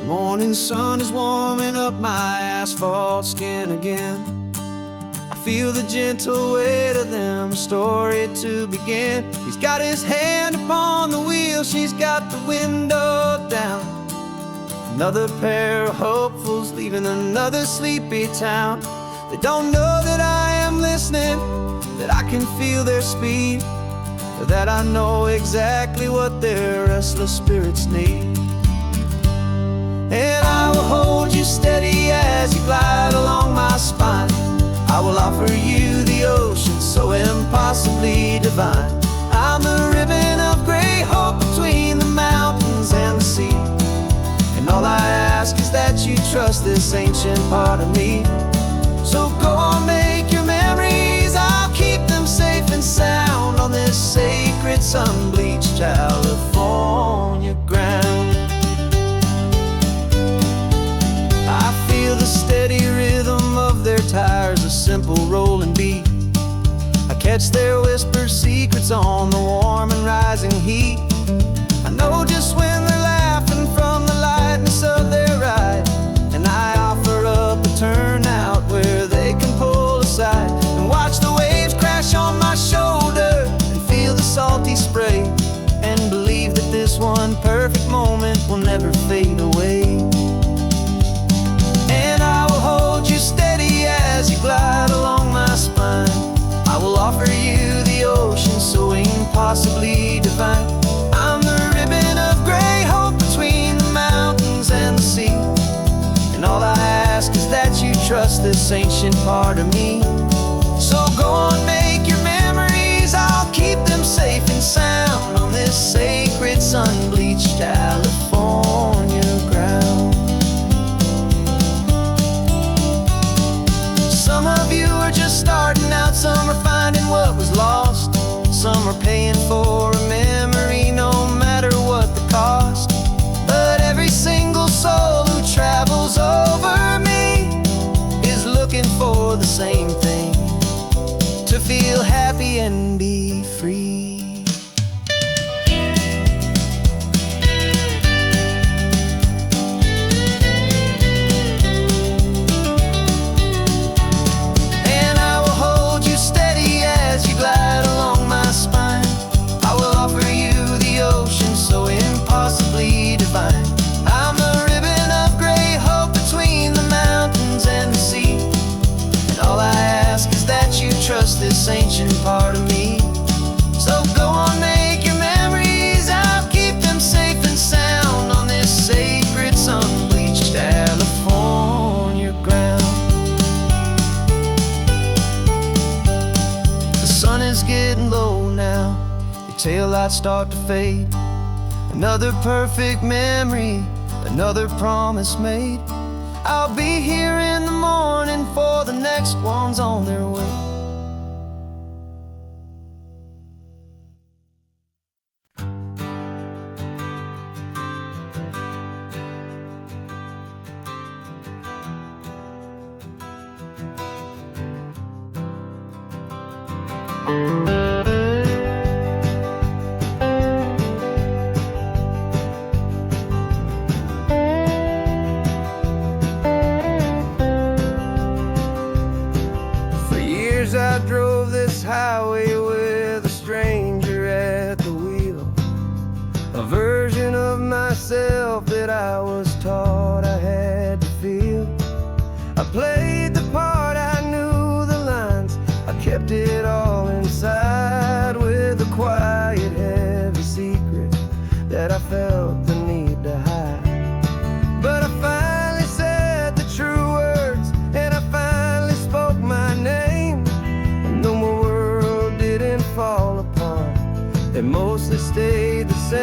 Morning sun is warming up my asphalt skin again. I feel the gentle weight of them, a story to begin. He's got his hand upon the wheel, she's got the window down. Another pair of hopefuls leaving another sleepy town. They don't know that I am listening, that I can feel their speed, or that I know exactly what their restless spirits need. And I will hold you steady as you glide along my spine. I will offer you the ocean so impossibly divine. I'm the ribbon of gray hope between the mountains and the sea. And all I ask is that you trust this ancient part of me. So go on, make your memories, I'll keep them safe and sound on this sacred sun-bleached California ground. I feel the steady rhythm of their tires, a simple rolling beat. I catch their whispered secrets on the warm and rising heat. I know just when they're laughing from the lightness of their ride, and I offer up a turnout where they can pull aside and watch the waves crash on my shoulder and feel the salty spray, and believe that this one perfect moment will never fade away. And I will hold you steady as you glide along my spine. I will offer you the ocean so impossibly divine. I'm the ribbon of gray hope between the mountains and the sea. And all I ask is that you trust this ancient part of me. So go on, make your memories, I'll keep them safe and sound on this sacred sun-bleached California ground. Some of you are just starting out, some are finding what was lost. Some are paying for a memory no matter what the cost. But every single soul who travels over me is looking for the same thing, to feel happy and be free. And I will hold you steady as you glide along my spine. I will offer you the ocean so impossibly divine. I'm the ribbon of gray hope between the mountains and the sea. And all I ask is that you trust this ancient part of me. So go on, make your memories, I'll keep them safe and sound on this sacred sun-bleached California ground. The sun is getting low now, your taillights start to fade. Another perfect memory, another promise made. I'll be here in the morning for the next ones on their way. I drove this highway with a stranger at the wheel, a version of myself that I was taught I had to feel. I played the part, I knew the lines, I kept it all inside with a quiet, heavy secret that I felt the need to hide. But I finally said the true words, and I finally spoke my name. Fall apart, they mostly stayed the same.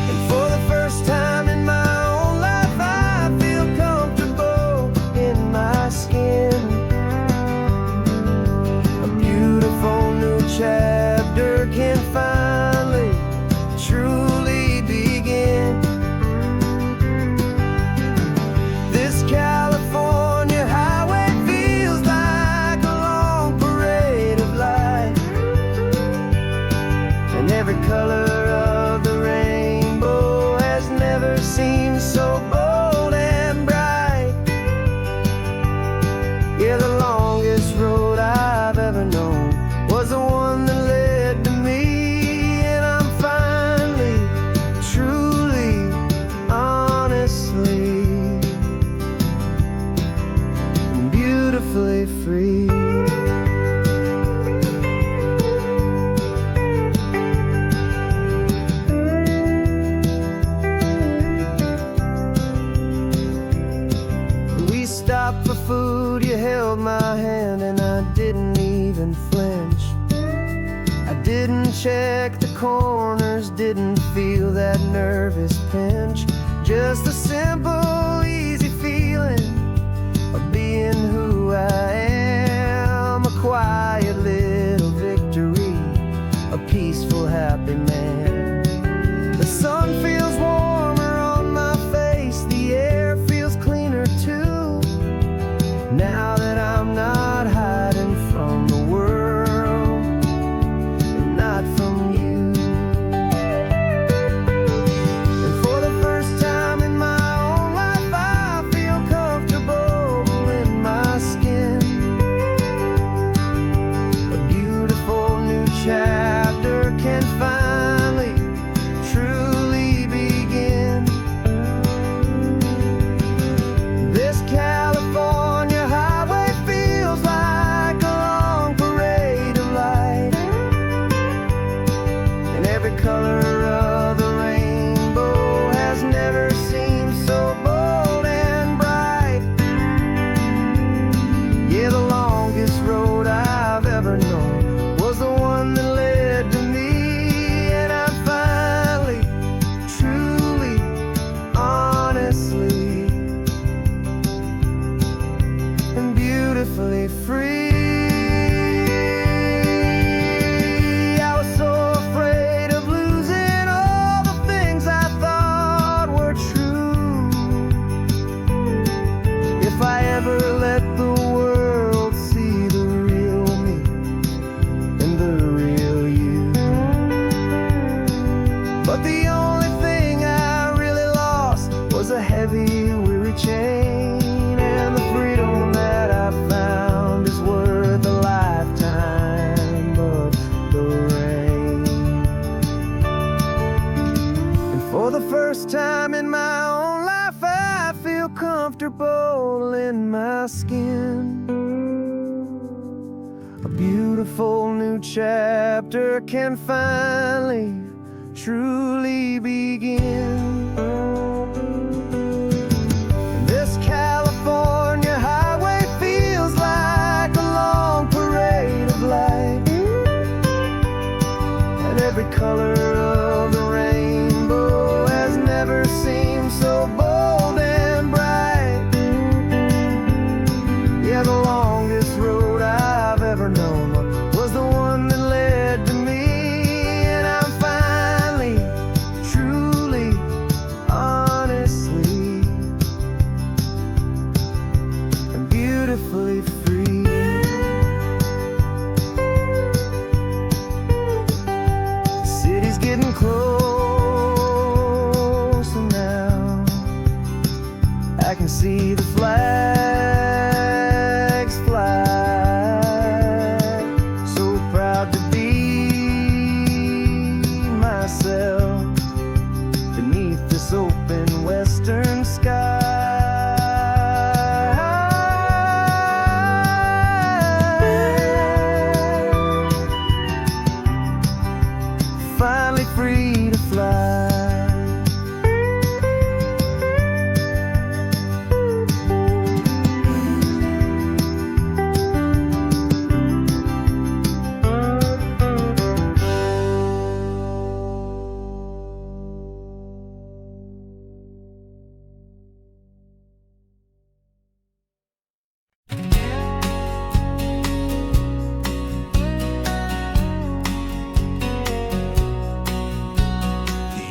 And for the first time in my own life, I feel comfortable in my skin. A beautiful new chapter can finally truly begin. This California highway feels like a long parade of light, and every color of the rainbow Didn't check the corners, didn't feel that nervous pinch. Just a simple, easy feeling of being who I am. A quiet little victory, a peaceful, happy man. The sun feels warmer on my face, the air feels cleaner too. Now that I'm not hiding from the world, and not from you. And for the first time in my own life, I feel comfortable in my skin. A beautiful new chapter can finally, truly begin. This California highway feels like a long parade of light, and every color of the rainbow has never seemed so bold and bright. Yeah, the longest road I've ever known was the one that led to me, and I'm finally, truly, honestly, and beautifully free. I was so afraid of losing all the things I thought were true. If I ever let the world see the real me and the real you. But the only thing I really lost was a heavy, weary chain, and the freedom that I found is worth a lifetime of the rain. And for the first time in my own life, I feel comfortable in my skin. A beautiful new chapter can finally, truly begin. And this California highway feels like a long parade of light, and every color of the rainbow has never seemed so bold and bright. Yeah, the longest road I've ever known was the one that led to me, and I'm finally, truly, honestly, and beautifully free. The city's getting closer now. I can see the flags fly. So proud to be myself beneath this open western sky. Finally free to fly.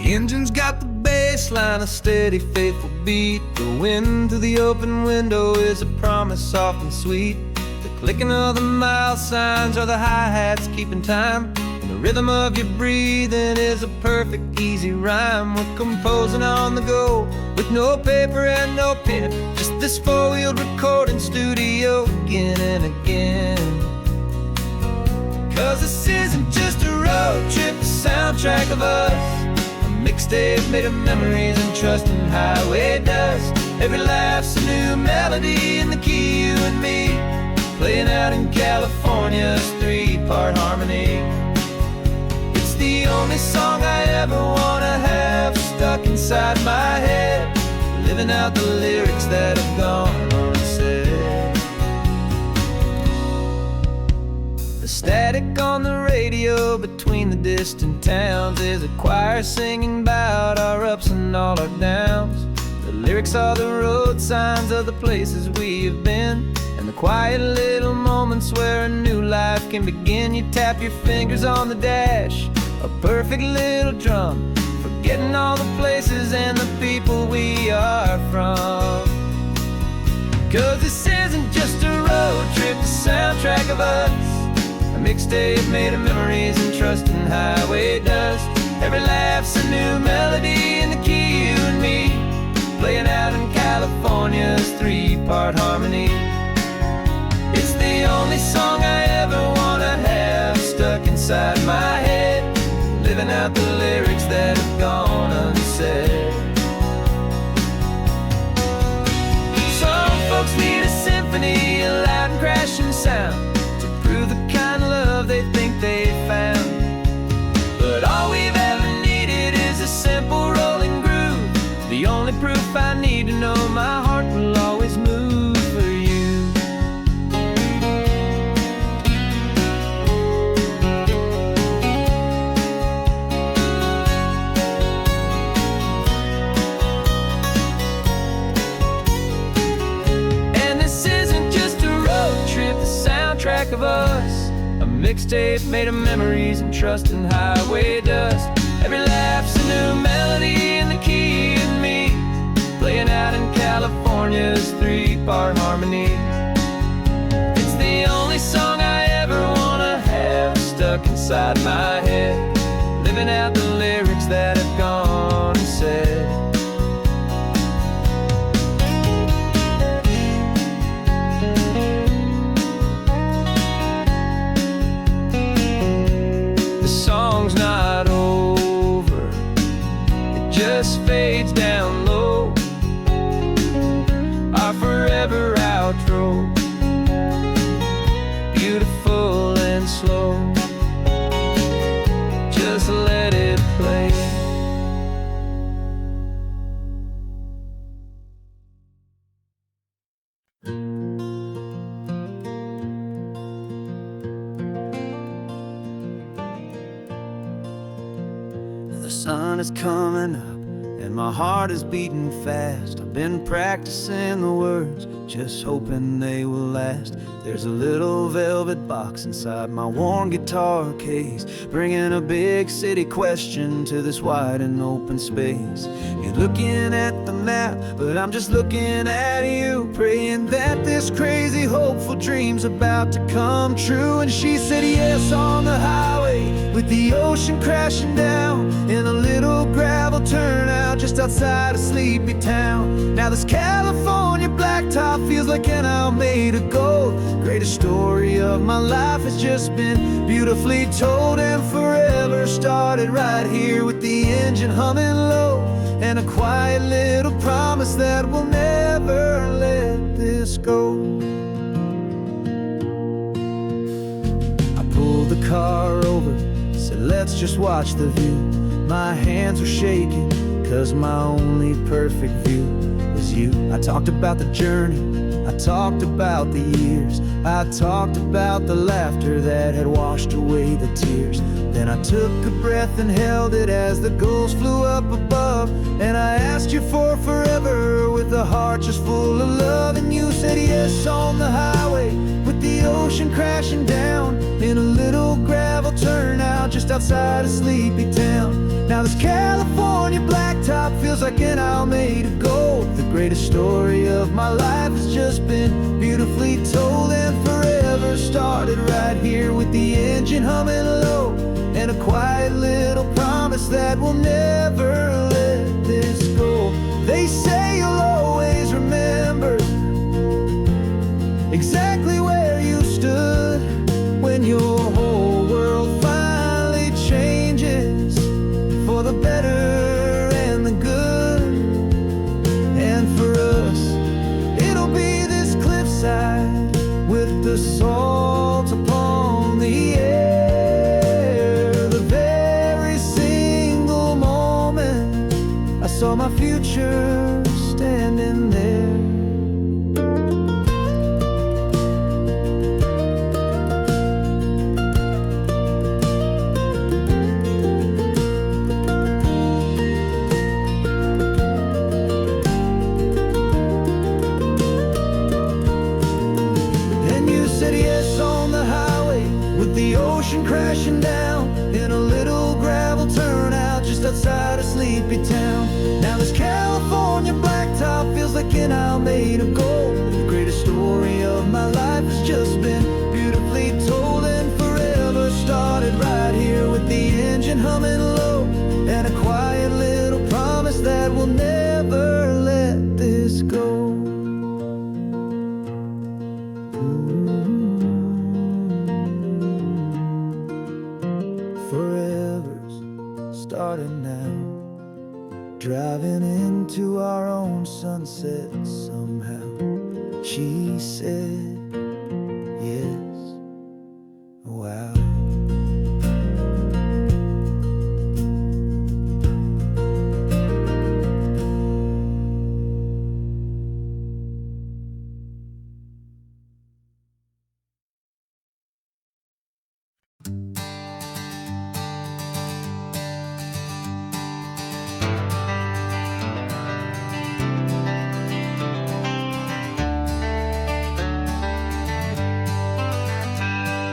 The engine's got the bass line, a steady, faithful beat. The wind through the open window is a promise soft and sweet. The clicking of the mile signs are the hi-hats keeping time, and the rhythm of your breathing is a perfect, easy rhyme. We're composing on the go with no paper and no pen, just this four-wheeled recording studio again and again. Cause this isn't just a road trip, a soundtrack of us, mixtape made of memories and trust and highway dust. Every laugh's a new melody in the key, you and me, playing out in California's three-part harmony. It's the only song I ever wanna have stuck inside my head, living out the lyrics that have gone unsaid. The static on the radio between the distant towns is a choir singing about our ups and all our downs. The lyrics are the road signs of the places we have been, and the quiet little moments where a new life can begin. You tap your fingers on the dash, a perfect little drum, forgetting all the places and the people we are from. 'Cause this isn't just a road trip, the soundtrack of us, a mixtape made of memories and trust in highway dust. Every laugh's a new melody in the key, you and me, playing out in California's three-part harmony. It's the only song I ever wanna have stuck inside my head, living out the lyrics that have gone unsaid. Some folks need a symphony, a loud and crashing sound, to prove the kind of love they think they found. But all we've ever needed is a simple rolling groove, the only proof I need to know my heart will always move for you. And this isn't just a road trip, the soundtrack of us, a mixtape made of memories and trust in highway dust. Every laugh's a new melody in the key and me, playing out in California's three-part harmony. It's the only song I ever wanna have stuck inside my head, living out the lyrics that have gone unsaid. The song's not over, it just fades down low, our forever outro, beautiful and slow. Just let it play. The sun is coming up and my heart is beating fast. I've been practicing the words, just hoping they will last. There's a little velvet box inside my worn guitar case, bringing a big city question to this wide and open space. You're looking at the map, but I'm just looking at you, praying that this crazy hopeful dream's about to come true. And she said yes on the highway, with the ocean crashing down, in a little gravel turnout just outside of sleepy town. Now this California blacktop feels like an Alameda gold. Greatest story of my life has just been beautifully told, and forever started right here with the engine humming low, and a quiet little promise that we'll never let this go. I pulled the car over, said let's just watch the view. My hands were shaking, 'cause my only perfect view was you. I talked about the journey, I talked about the years, I talked about the laughter that had washed away the tears. Then I took a breath and held it as the gulls flew up above, and I asked you for forever with a heart just full of love. And you said yes on the highway, with the ocean crashing down, in a little gravel turnout just outside of sleepy town. Now this California blacktop feels like an Alameda gold. The greatest story of my life has just been beautifully told, and forever started right here with the engine humming low, and a quiet little promise that we'll never let this go. They say you'll always remember exactly where you stood when your whole world finally changes for the better and the good. And for us, it'll be this cliffside with the salt upon the air. The very single moment I saw my future standing there. been out made of gold. The greatest story of my life has just been beautifully told, and forever started right here with the engine humming low, and a quiet little promise that we'll never let this go. Forever's starting now, driving into our own sunset somehow. She said, yes, wow.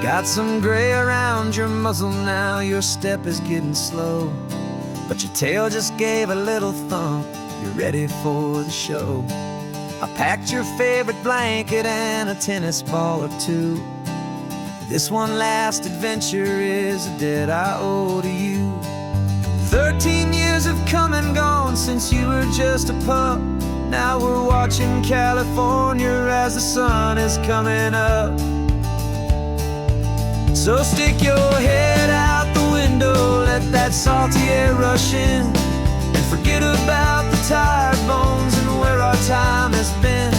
Got some gray around your muzzle now, your step is getting slow, but your tail just gave a little thump, you're ready for the show. I packed your favorite blanket and a tennis ball or two. This one last adventure is a debt I owe to you. 13 years have come and gone since you were just a pup. Now we're watching California as the sun is coming up. So stick your head out the window, let that salty air rush in, and forget about the tired bones and where our time has been.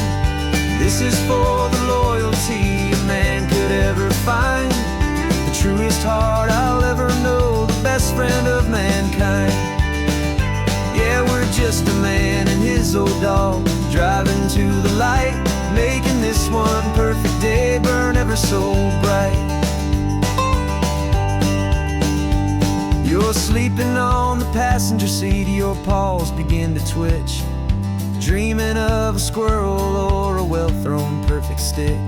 This is for the loyalty a man could ever find, the truest heart I'll ever know, the best friend of mankind. Yeah, we're just a man and his old dog, driving to the light, making this one perfect day burn ever so bright. You're sleeping on the passenger seat, your paws begin to twitch, dreaming of a squirrel or a well-thrown perfect stick.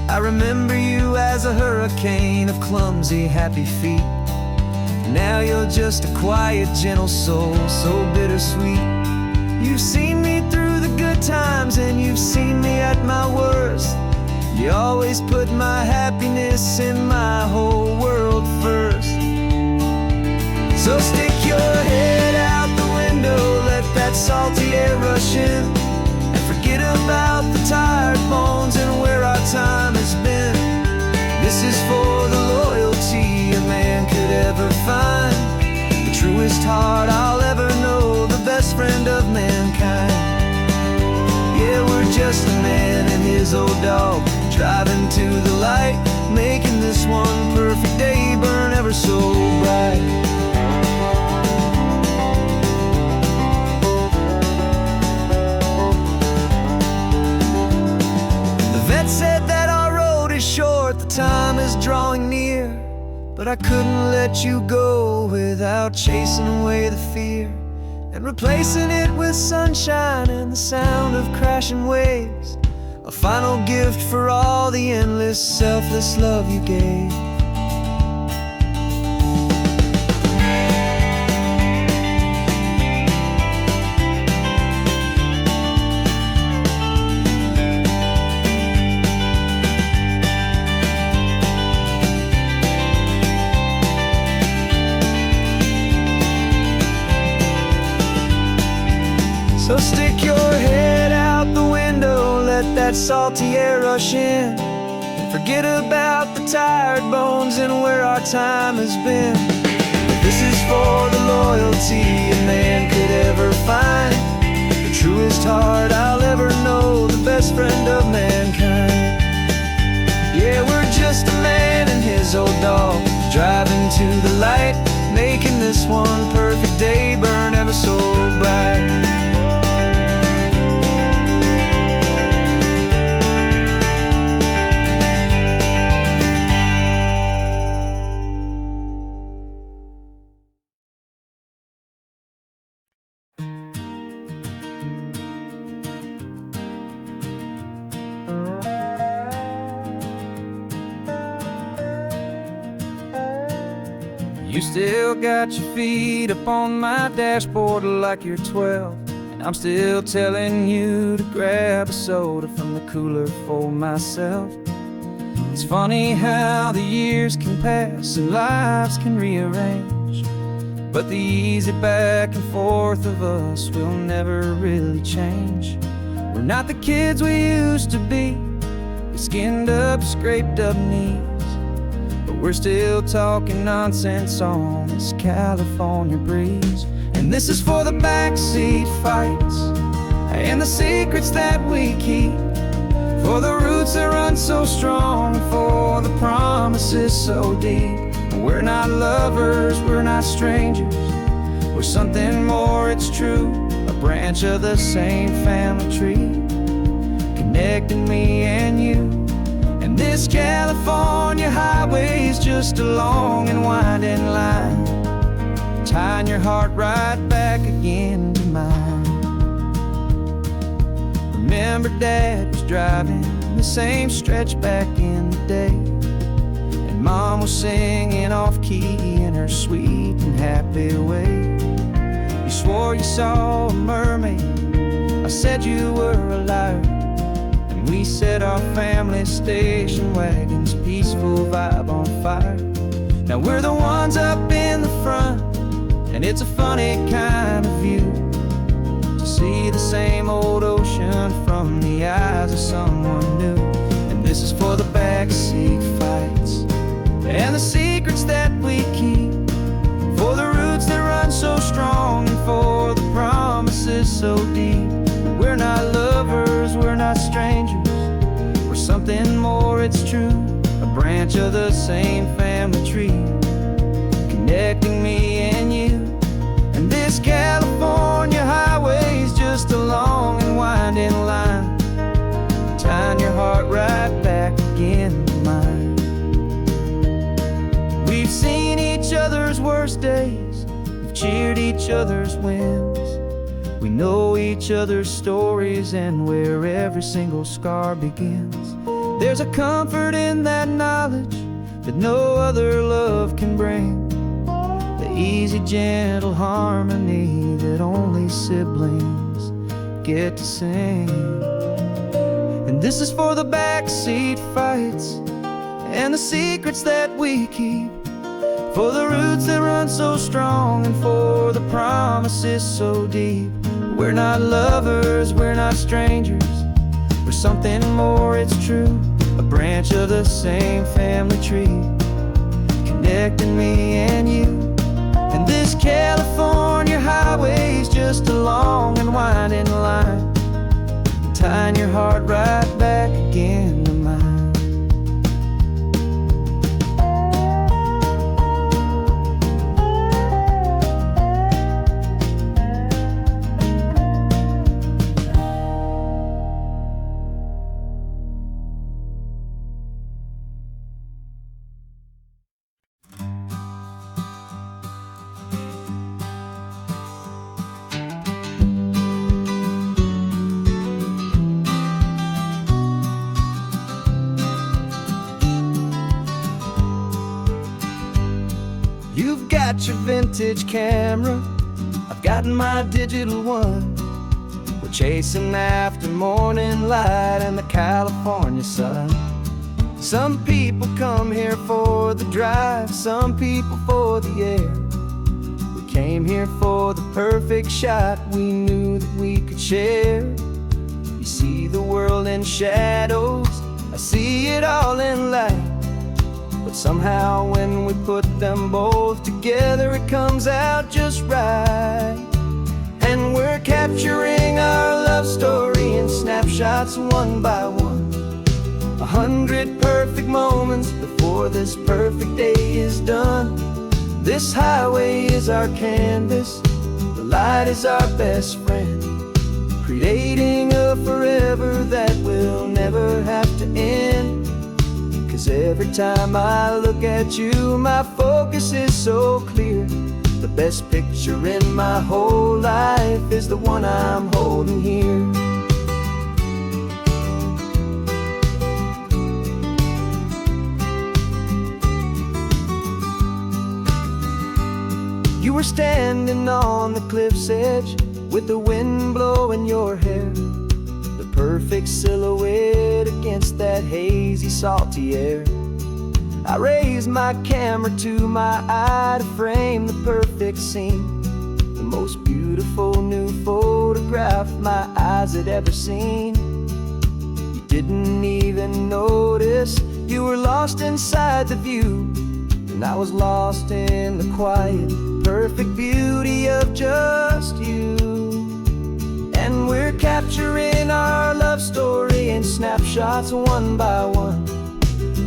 I remember you as a hurricane of clumsy, happy feet. Now you're just a quiet, gentle soul, so bittersweet. You've seen me through the good times and you've seen me at my worst. You always put my happiness in my whole world first. So stick your head out the window, let that salty air rush in, and forget about the tired bones and where our time has been. This is for the loyalty a man could ever find, the truest heart I'll ever know, the best friend of mankind. Yeah, we're just a man and his old dog, driving to the light, making this one perfect day burn ever so bright. Said that our road is short, the time is drawing near, but I couldn't let you go without chasing away the fear and replacing it with sunshine and the sound of crashing waves, a final gift for all the endless, selfless love you gave. So stick your head out the window, let that salty air rush in, and forget about the tired bones and where our time has been. This is for the loyalty a man could ever find, the truest heart I'll ever know, the best friend of mankind. Yeah, we're just a man and his old dog, driving to the light, making this one perfect day burn ever so bright. You still got your feet up on my dashboard like you're 12, and I'm still telling you to grab a soda from the cooler for myself. It's funny how the years can pass and lives can rearrange, but the easy back and forth of us will never really change. We're not the kids we used to be, with skinned up, scraped up knees, but we're still talking nonsense on this California breeze. And this is for the backseat fights and the secrets that we keep, for the roots that run so strong, for the promises so deep. We're not lovers, we're not strangers, we're something more, it's true. A branch of the same family tree, connecting me and you. And this California highway is just a long and winding line, tying your heart right back again to mine. Remember Dad was driving the same stretch back in the day, and Mom was singing off-key in her sweet and happy way. You swore you saw a mermaid, I said you were a liar, and we set our family station wagon's peaceful vibe on fire. Now we're the ones up in the front, and it's a funny kind of view to see the same old ocean from the eyes of someone new. And this is for the backseat fights and the secrets that we keep, for the roots that run so strong, and for the promises so deep. We're not lovers, we're not strangers, we're something more, it's true. A branch of the same family tree, connecting me and you. And this California highway is just a long and winding line, tying your heart right back again to mine. We've seen each other's worst days, we've cheered each other's wins, we know each other's stories and where every single scar begins. There's a comfort in that knowledge that no other love can bring, the easy, gentle harmony that only siblings get to sing. And this is for the backseat fights and the secrets that we keep, for the roots that run so strong, and for the promises so deep. We're not lovers, we're not strangers, we're something more, it's true. A branch of the same family tree, connecting me and you. And this California highway is just a long and winding line, tying your heart right back again to mine. You've got your vintage camera, I've got my digital one. We're chasing after morning light and the California sun. Some people come here for the drive, some people for the air. We came here for the perfect shot we knew that we could share. You see the world in shadows, I see it all in light, but somehow when we put them both together it comes out just right. And we're capturing our love story in snapshots one by one, 100 perfect moments before this perfect day is done. This highway is our canvas, the light is our best friend, creating a forever that will never have to end. 'Cause every time I look at you, my focus is so clear. The best picture in my whole life is the one I'm holding here. You were standing on the cliff's edge, with the wind blowing your hair, the perfect silhouette against that hazy, salty air. I raised my camera to my eye to frame the perfect scene, the most beautiful new photograph my eyes had ever seen. You didn't even notice you were lost inside the view, and I was lost in the quiet, perfect beauty of just you. And we're capturing our love story in snapshots one by one,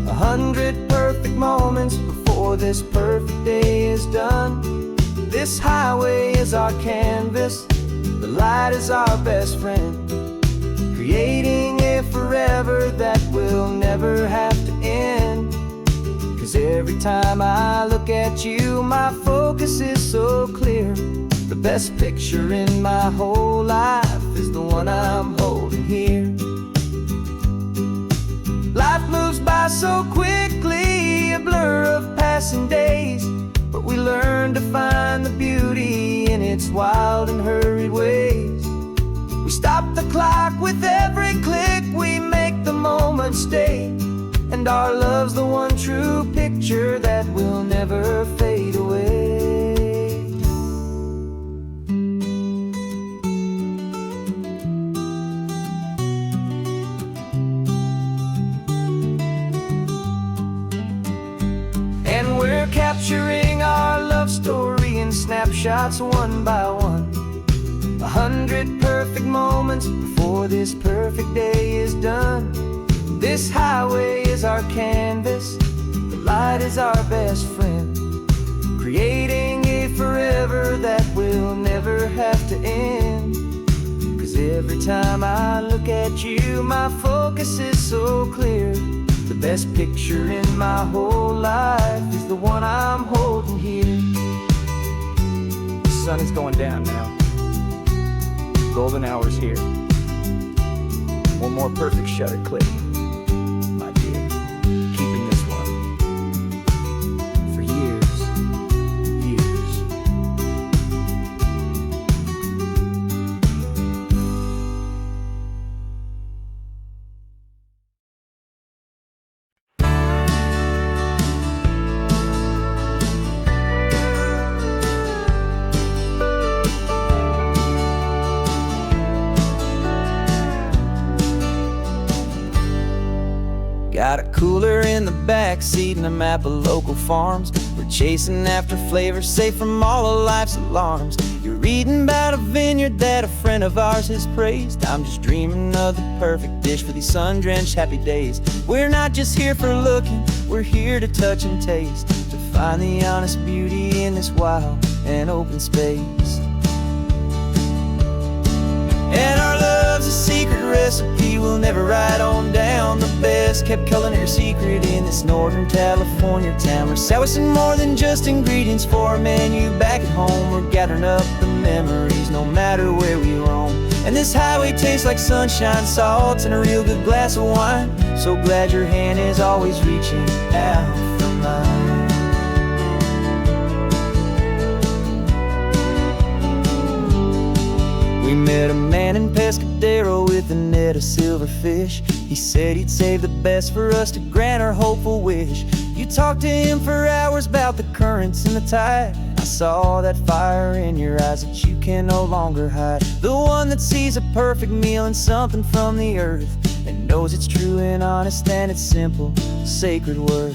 100 perfect moments before this perfect day is done. This highway is our canvas, the light is our best friend, creating a forever that will never have to end. 'Cause every time I look at you, my focus is so clear. The best picture in my whole life is the one I'm holding here. Life moves by so quickly, a blur of passing days, but we learn to find the beauty in its wild and hurried ways. We stop the clock with every click, we make the moment stay, and our love's the one true picture that will never fade away. And we're capturing our love story in snapshots one by one, 100 perfect moments before this perfect day is done. This highway is our canvas, the light is our best friend, creating a forever that will never have to end. 'Cause every time I look at you, my focus is so clear. The best picture in my whole life is the one I'm holding here. The sun is going down now. Golden hour's here. One more perfect shutter click, my dear. Keeping this one for years, years. Got a cooler in the back seat and a map of local farms. We're chasing after flavors safe from all of life's alarms. You're reading about a vineyard that a friend of ours has praised. I'm just dreaming of the perfect dish for these sun-drenched happy days. We're not just here for looking, we're here to touch and taste, to find the honest beauty in this wild and open space. And our love's a secret recipe we'll never write on down. The best kept culinary secret in this Northern California town. We're sourcing more than just ingredients for a menu back at home. We're gathering up the memories no matter where we roam. And this highway tastes like sunshine, salt, and a real good glass of wine. So glad your hand is always reaching out for mine. We met a man in Pescadero with a net of silverfish. He said he'd save the best for us to grant our hopeful wish. You talked to him for hours about the currents and the tide. I saw that fire in your eyes that you can no longer hide. The one that sees a perfect meal in something from the earth, and knows it's true and honest and it's simple, sacred worth.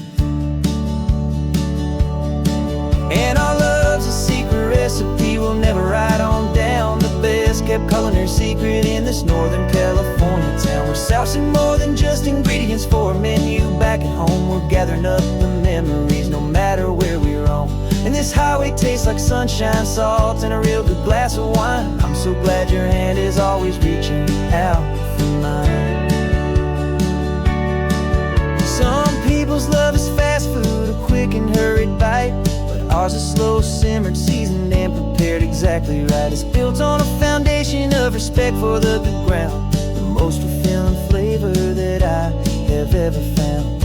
And our love's a secret recipe we'll never write on down. The best kept culinary secret in this Northern California town. We're sourcing more than just ingredients for a menu back at home. We're gathering up the memories no matter where we roam. And this highway tastes like sunshine, salt, and a real good glass of wine. I'm so glad your hand is always reaching out for mine. Some people's love is fast food, a quick and hurried bite. Ours is slow simmered, seasoned and prepared exactly right. It's built on a foundation of respect for the good ground, the most fulfilling flavor that I have ever found.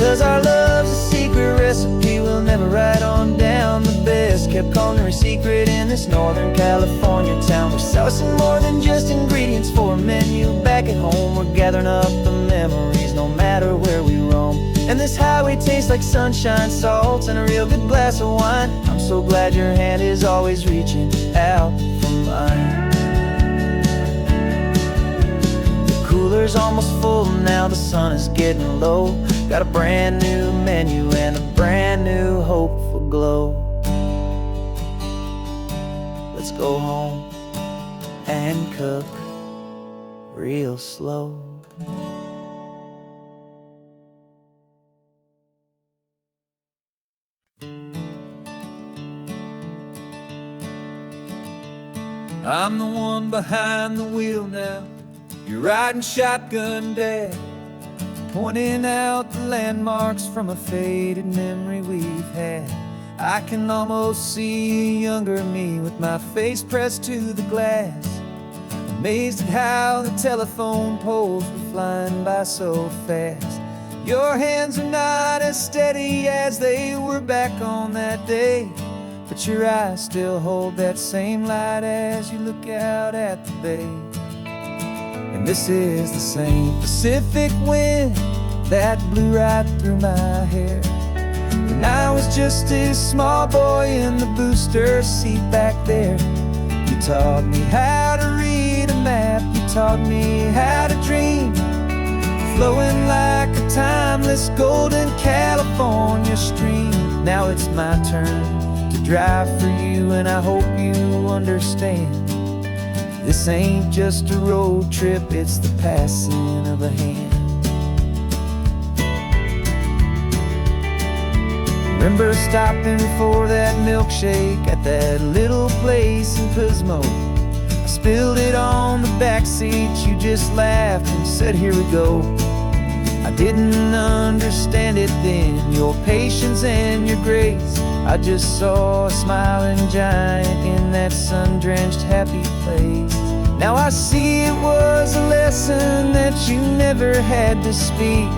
'cause our love's a secret recipe we'll never write on down. The best kept culinary secret in this Northern California town. We're saucing more than just ingredients for a menu. Back at home we're gathering up the memories no matter where we roam. And this highway tastes like sunshine, salt, and a real good glass of wine. I'm so glad your hand is always reaching out for mine. The cooler's almost full now, the sun is getting low. Got a brand new menu and a brand new hopeful glow. Let's go home and cook real slow. I'm the one behind the wheel now. You're riding shotgun, Dad, pointing out the landmarks from a faded memory we've had. I can almost see a younger me with my face pressed to the glass, amazed at how the telephone poles were flying by so fast. Your hands are not as steady as they were back on that day, but your eyes still hold that same light as you look out at the bay. And this is the same Pacific wind that blew right through my hair when I was just a small boy in the booster seat back there. You taught me how to read a map, you taught me how to dream, flowing like a timeless golden California stream. Now it's my turn to drive for you, and I hope you understand. This ain't just a road trip, it's the passing of a hand. Remember stopping for that milkshake at that little place in Pismo. I spilled it on the back seat, you just laughed and said, "Here we go." I didn't understand it then, your patience and your grace. I just saw a smiling giant in that sun-drenched happy place. Now I see it was a lesson that you never had to speak,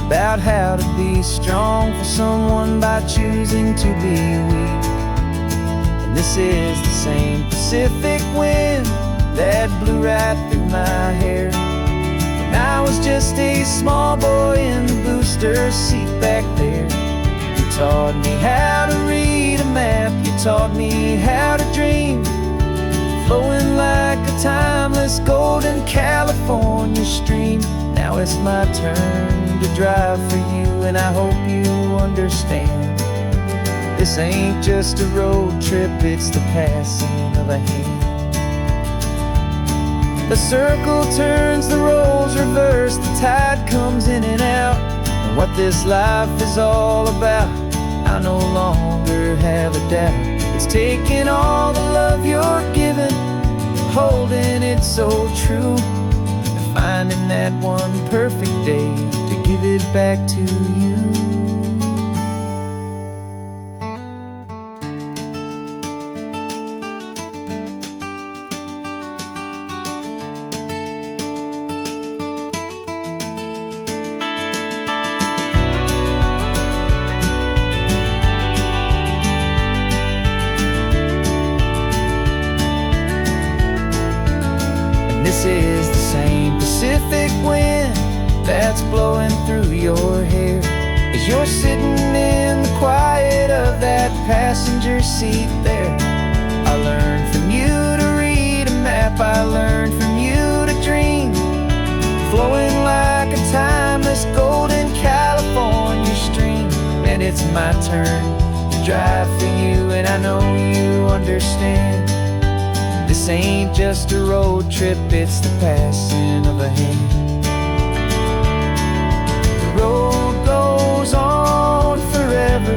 about how to be strong for someone by choosing to be weak. And this is the same Pacific wind that blew right through my hair when I was just a small boy in the booster seat back there. You taught me how to read a map, you taught me how to dream, flowing like a timeless golden California stream. Now it's my turn to drive for you, and I hope you understand. This ain't just a road trip, it's the passing of a hand. The circle turns, the roles reverse, the tide comes in and out. And what this life is all about, I no longer have a doubt. It's taking all the love you're giving, holding it so true, and finding that one perfect day to give it back to you. This is the same Pacific wind that's blowing through your hair as you're sitting in the quiet of that passenger seat there. I learned from you to read a map, I learned from you to dream, flowing like a timeless golden California stream. And it's my turn to drive for you, and I know you understand. This ain't just a road trip, it's the passing of a hand. The road goes on forever,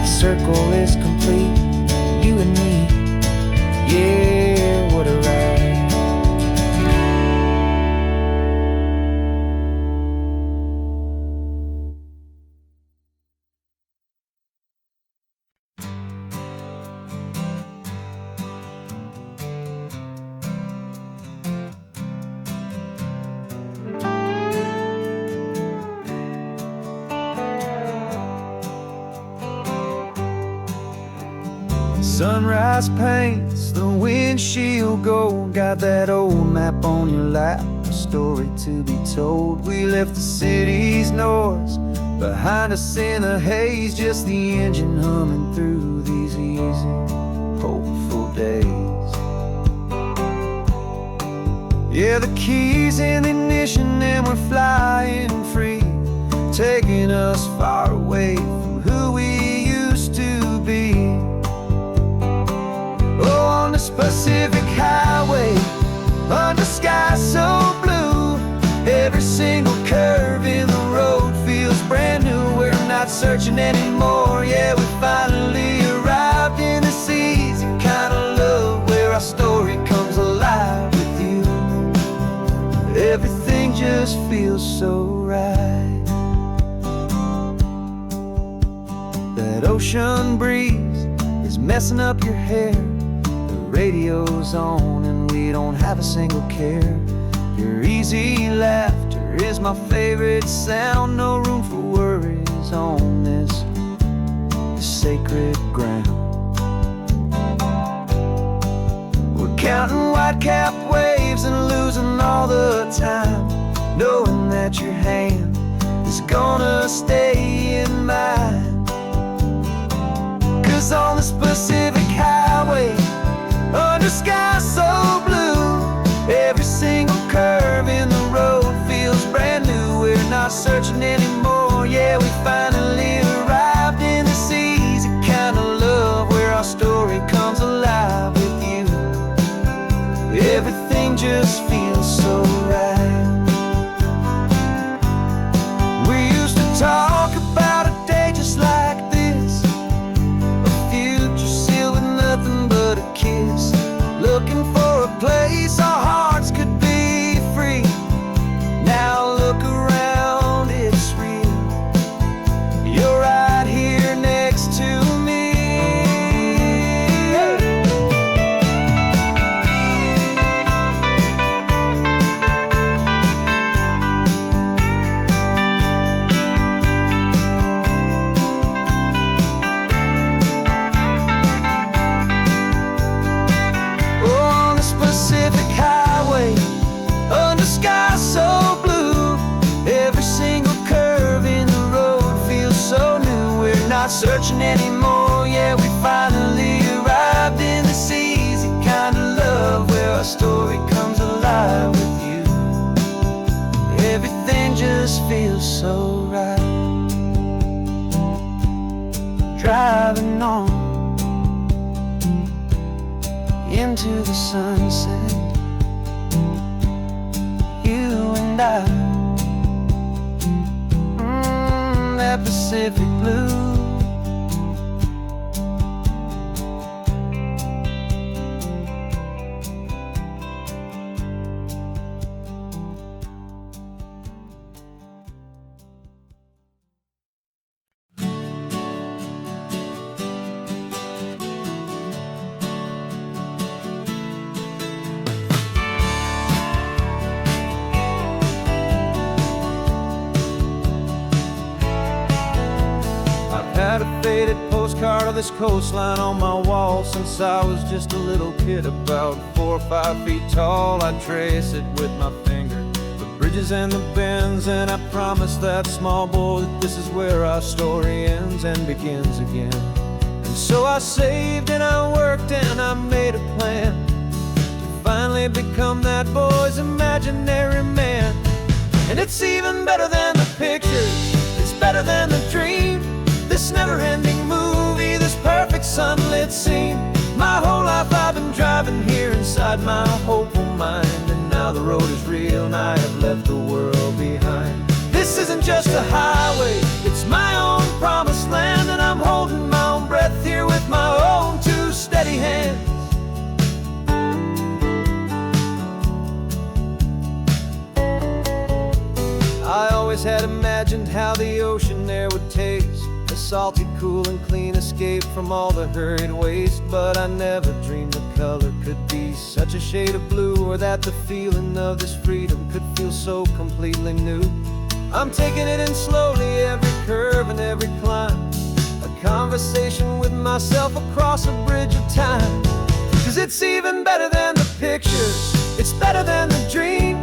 the circle is complete, you and me, yeah, what a ride. Sunrise paints the windshield gold. Got that old map on your lap, a story to be told. We left the city's noise behind us in the haze, just the engine humming through these easy, hopeful days. Yeah, the keys in the ignition and we're flying free, taking us far away from who we used to be. Oh, on this Pacific highway, under skies so blue, every single curve in the road feels brand new. We're not searching anymore, yeah, we finally arrived in this easy kind of love where our story comes alive with you. Everything just feels so right. That ocean breeze is messing up your hair, the radio's on and we don't have a single care. Your easy laughter is my favorite sound, no room for worries on this sacred ground. We're counting white-capped waves and losing all the time, knowing that your hand is gonna stay in mine. 'Cause on this Pacific highway, under skies so blue, every single curve in the road feels brand new. We're not searching anymore, yeah, we finally arrived in this easy kind of love where our story comes alive with you. Everything just feels so right. We used to talk about a day just like this, a future sealed with nothing but a kiss, looking for a place our hearts could be free. Now look around, it's real. You're right here next to me. On this Pacific highway, under skies so blue, every single curve in the road feels so new. We're not searching anymore, yeah, we finally arrived in this easy kind of love where our story comes alive with you. Everything just feels so right. Driving on into the sunset, you and I, that Pacific blue. Had a faded postcard of this coastline on my wall since I was just a little kid, about 4 or 5 feet tall. I trace it with my finger, the bridges and the bends, and I promised that small boy that this is where our story ends and begins again. And so I saved and I worked and I made a plan to finally become that boy's imaginary man. And it's even better than the pictures, it's better than the dream, this never-ending movie, this perfect sunlit scene. My whole life I've been driving here inside my hopeful mind, and now the road is real and I have left the world behind. This isn't just a highway, it's my own promised land, and I'm holding my own breath here with my own two steady hands. I always had imagined how the ocean there would taste, a salty, cool and clean escape from all the hurried waste. But I never dreamed the color could be such a shade of blue, or that the feeling of this freedom could feel so completely new. I'm taking it in slowly, every curve and every climb, a conversation with myself across a bridge of time. 'Cause it's even better than the pictures, it's better than the dream.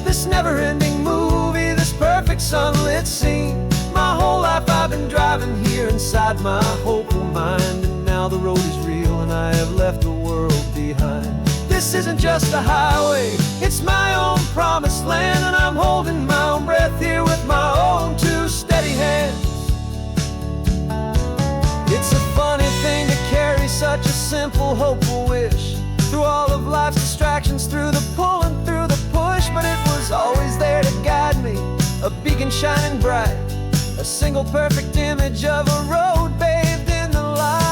This never-ending movie, this perfect sunlit scene. My whole life I've been driving here inside my hopeful mind, and now the road is real and I have left the world behind. This isn't just a highway, it's my own promised land, and I'm holding my own breath here with my own two steady hands. It's a funny thing to carry such a simple, hopeful wish through all of life's distractions, through the pull and through the push. But it was always there to guide me, a beacon shining bright, a single perfect image of a road bathed in the light.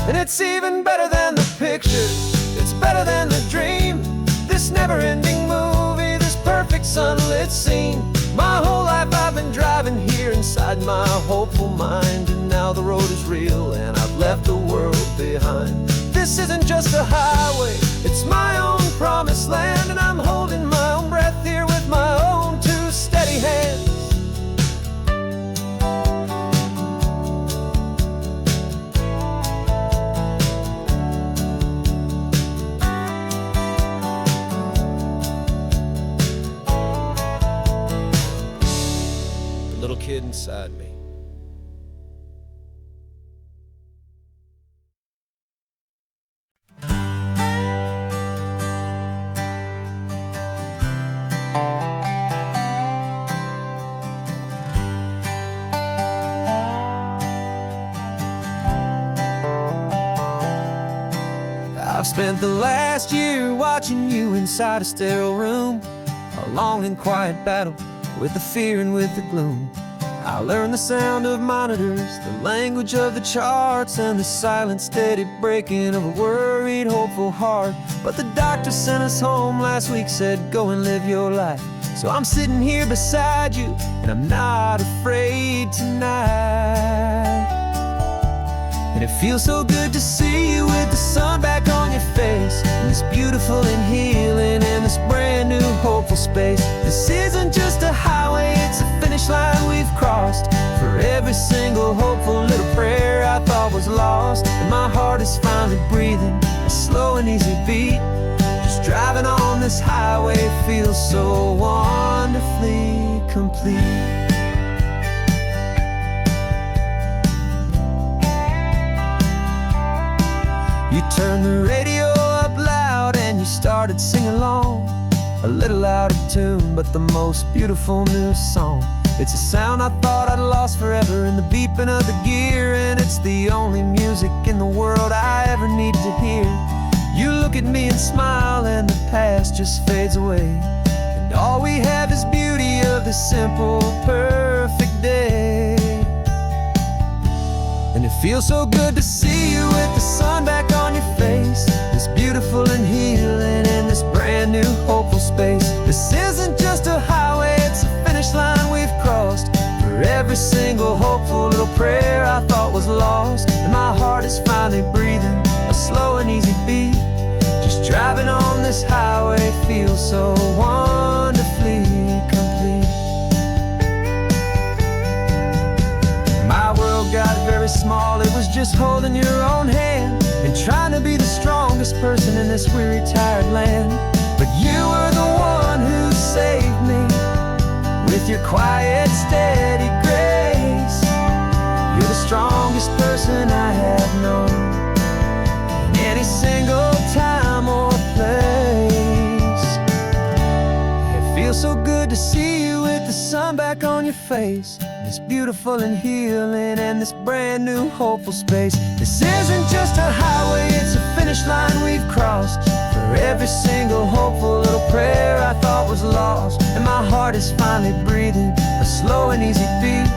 And it's even better than the pictures, it's better than the dream. This never-ending movie, this perfect sunlit scene. My whole life I've been driving here inside my hopeful mind, and now the road is real and I've left the world behind. This isn't just a highway, it's my own promised land, and I'm holding my own breath here with my own two steady hands. Little kid inside me. I've spent the last year watching you inside a sterile room, a long and quiet battle with the fear and with the gloom. I learned the sound of monitors, the language of the charts, and the silent, steady breaking of a worried, hopeful heart. But the doctor sent us home last week, said go and live your life. So I'm sitting here beside you, and I'm not afraid tonight. And it feels so good to see you with the sun back on your face, and this beautiful and healing in this brand new hopeful space. This isn't just a highway, it's a finish line we've crossed. For every single hopeful little prayer I thought was lost, and my heart is finally breathing a slow and easy beat. Just driving on this highway feels so wonderfully complete. You turned the radio up loud and you started singing along, a little out of tune, but the most beautiful new song. It's a sound I thought I'd lost forever in the beeping of the gear, and it's the only music in the world I ever need to hear. You look at me and smile, and the past just fades away, and all we have is beauty of this simple, perfect day. And it feels so good to see you with the sun back on your face, this beautiful and healing in this brand new hopeful space. This isn't just a highway, it's a finish line we've crossed. For every single hopeful little prayer I thought was lost, and my heart is finally breathing a slow and easy beat. Just driving on this highway feels so wonderfully complete. My world got very small, it was just holding your own hand and trying to be the strongest person in this weary, tired land. But you were the one who saved me with your quiet, steady grace. You're the strongest person I have known in any single time or place. It feels so good to see you with the sun back on your face, this beautiful and healing and this brand new hopeful space. This isn't just a highway, it's a finish line we've crossed. For every single hopeful little prayer I thought was lost, and my heart is finally breathing a slow and easy beat.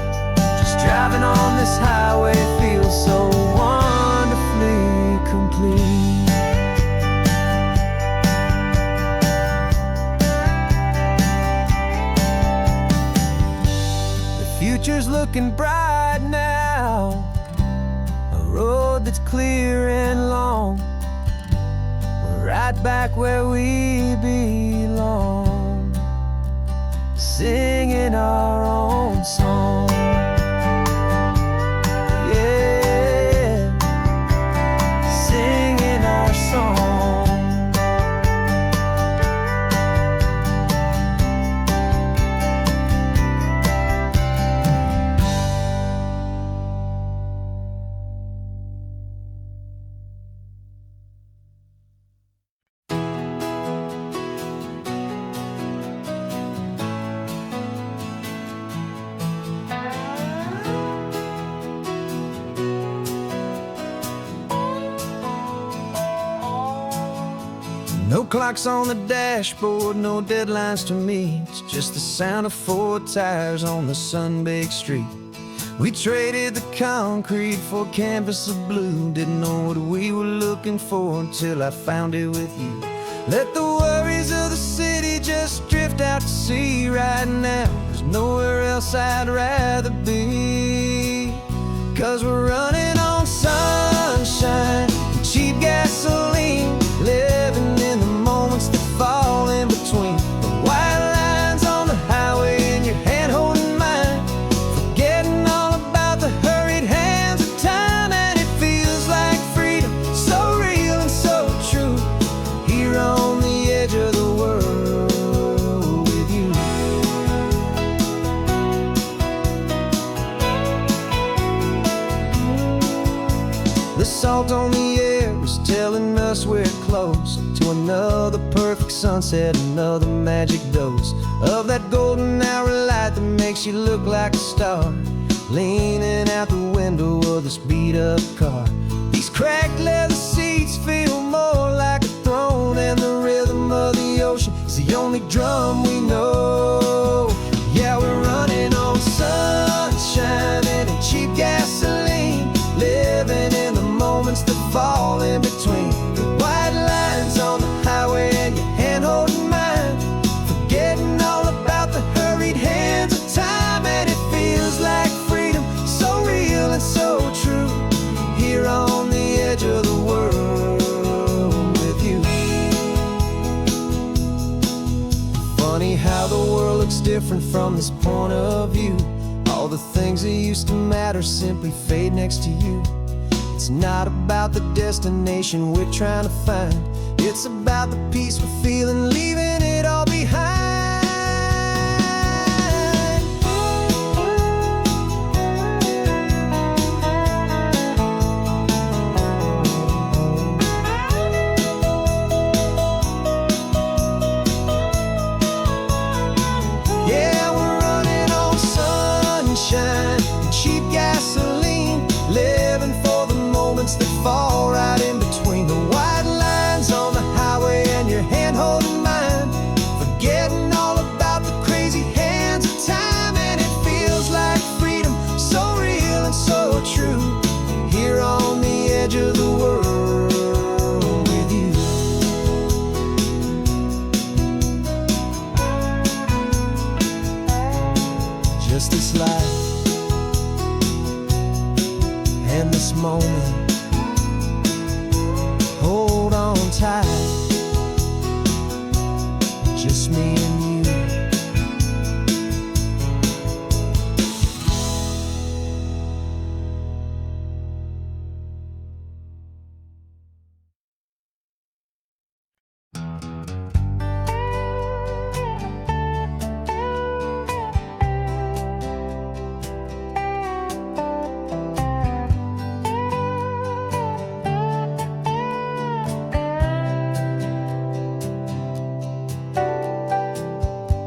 Just driving on this highway feels so wonderfully complete. Future's looking bright now, a road that's clear and long. We're right back where we belong, singing our own song. Yeah, singing our song. No clocks on the dashboard, no deadlines to meet. It's just the sound of 4 tires on the sun-baked street. We traded the concrete for a canvas of blue. Didn't know what we were looking for until I found it with you. Let the worries of the city just drift out to sea right now. There's nowhere else I'd rather be, 'cause we're running on sunshine, cheap gasoline, living in the moments that fall in between. The white lines on the highway and your hand holding mine, forgetting all about the hurried hands of time. And it feels like freedom, so real and so true, here on the edge of the world with you. The salt on the air is telling us we're close to another perfect sunset, another magic dose of that golden hour light that makes you look like a star, leaning out the window of this beat-up car. These cracked leather seats feel more like a throne, and the rhythm of the ocean is the only drum we know. Yeah, we're running on sunshine and cheap gasoline, living in the moments that fall in between. The white lines on the highway and your hand holding mine, forgetting all about the hurried hands of time. And it feels like freedom, so real and so true, here on the edge of the world with you. Funny how the world looks different from this point of view. All the things that used to matter simply fade next to you. It's not about the destination we're trying to find, it's about the peace we're feeling, leaving it all behind. Yeah, we're running on sunshine and cheap gasoline, living for the moments that fall right in between. The white lines on the highway and your hand holding mine, forgetting all about the crazy hands of time. And it feels like freedom, so real and so true, here on the edge of the world with you. Just this life and this moment, hold on tight, just me and you.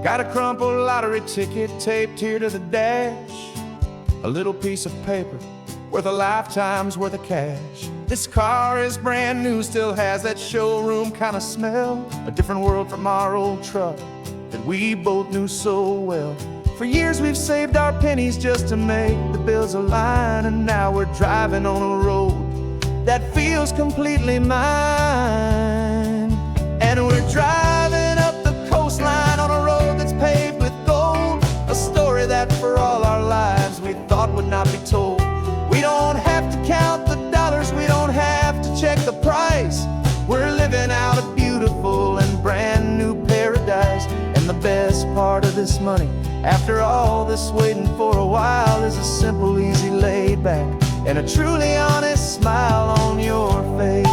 Got a crumpled lottery ticket taped here to the dash, a little piece of paper worth a lifetime's worth of cash. This car is brand new, still has that showroom kind of smell, a different world from our old truck that we both knew so well. For years we've saved our pennies just to make the bills align, and now we're driving on a road that feels completely mine. And we're driving up the coastline on a road that's paved with gold, a story that for all our lives we thought would not be told. We don't have to count the dollars, we don't this money. After all this waiting for a while is a simple, easy, laid back, and a truly honest smile on your face.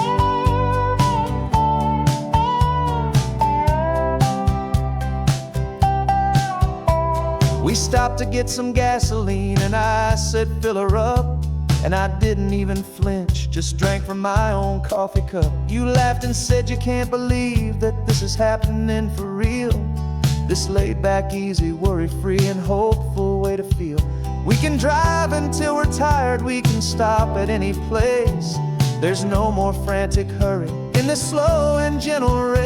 We stopped to get some gasoline and I said, fill her up. And I didn't even flinch, just drank from my own coffee cup. You laughed and said you can't believe that this is happening for real. This laid back, easy, worry-free and hopeful way to feel. We can drive until we're tired, we can stop at any place. There's no more frantic hurry in this slow and gentle race.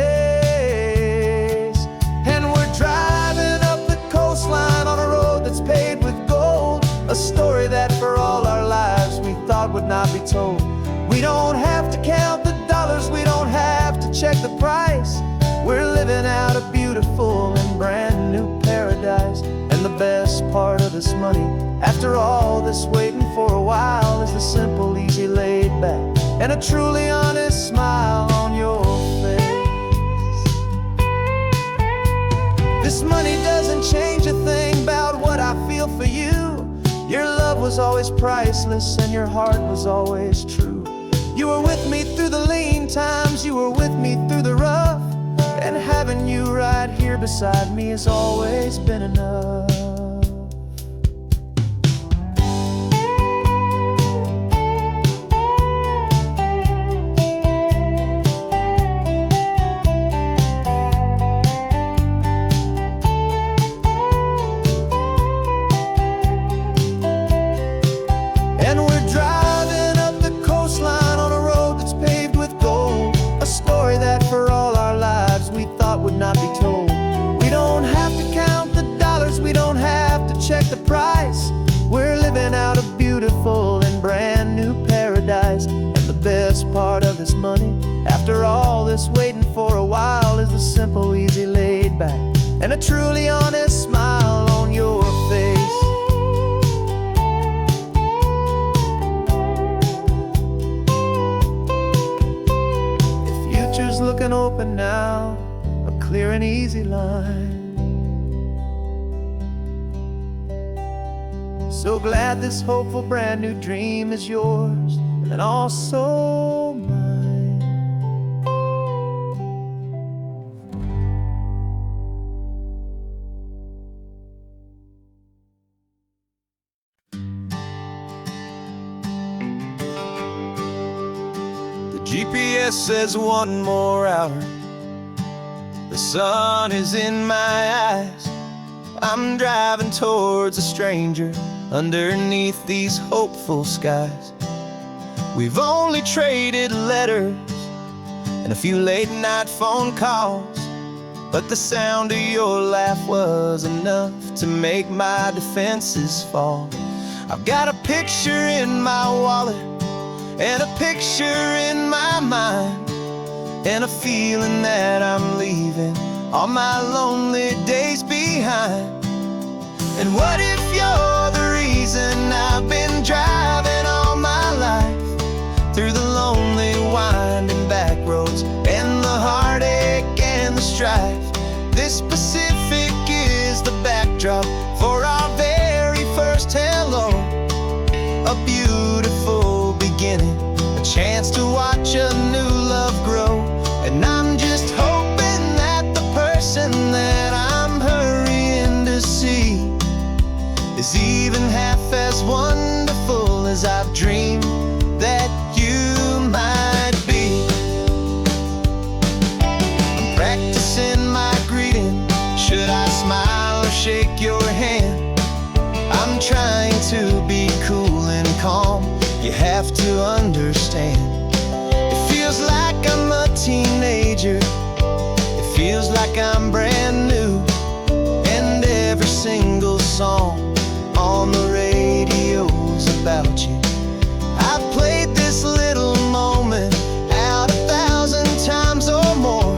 And we're driving up the coastline on a road that's paved with gold, a story that for all our lives we thought would not be told. We don't have to count the dollars, we don't have to check the price. We're living out a beautiful and brand new paradise. And the best part of this money, after all this waiting for a while, is the simple, easy, laid back, and a truly honest smile on your face. This money doesn't change a thing about what I feel for you. Your love was always priceless and your heart was always true. You were with me through the lean times, you were with me through the rough, and having you right here beside me has always been enough. Would not be told. We don't have to count the dollars, we don't have to check the price. We're living out a beautiful and brand new paradise. And the best part of this money, after all this waiting for a while, is the simple, easy, laid back, and a truly honest smile on your face. The future's looking open now, clear and easy line. So glad this hopeful brand new dream is yours and also mine. The GPS says one more hour. The sun is in my eyes. I'm driving towards a stranger underneath these hopeful skies. We've only traded letters and a few late night phone calls, but the sound of your laugh was enough to make my defenses fall. I've got a picture in my wallet and a picture in my mind, and a feeling that I'm leaving all my lonely days behind. And what if you're the reason I've been driving all my life, through the lonely winding back roads and the heartache and the strife? This Pacific is the backdrop for our very first hello, a beautiful beginning, a chance to watch a new love grow. And I'm just hoping that the person that I'm hurrying to see is even half as wonderful as I've dreamed that you might be. I'm practicing my greeting. Should I smile or shake your hand? I'm trying to be cool and calm. You have to understand. It feels like I'm a teenager. It feels like I'm brand new. And every single song on the radio's about you. I've played this little moment out 1,000 times or more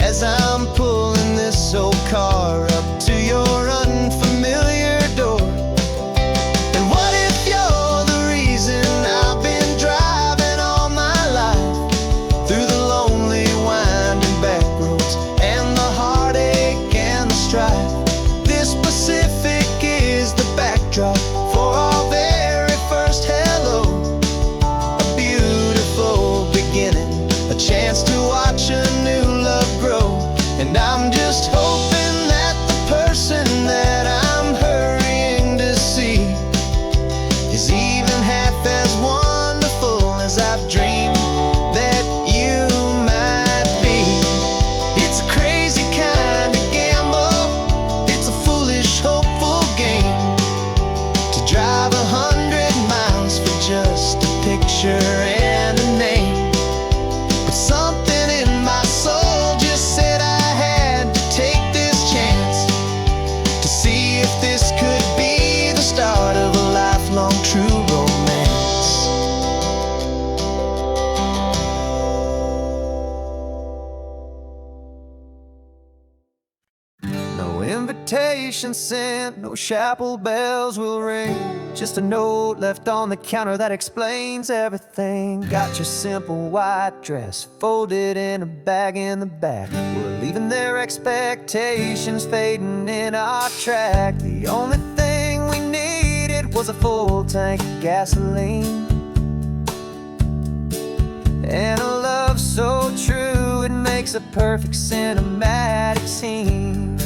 as I'm pulling this old car up to your unfamiliar door. And what if you're the reason I've been driving all my life, through the lonely winding back roads and the heartache and the strife? This picture and a name. But something in my soul just said I had to take this chance to see if this could be the start of a lifelong true romance. No invitation sent, no chapel bells will ring, just a note left on the counter that explains everything. Got your simple white dress folded in a bag in the back. We're leaving their expectations fading in our track. The only thing we needed was a full tank of gasoline and a love so true it makes a perfect cinematic scene.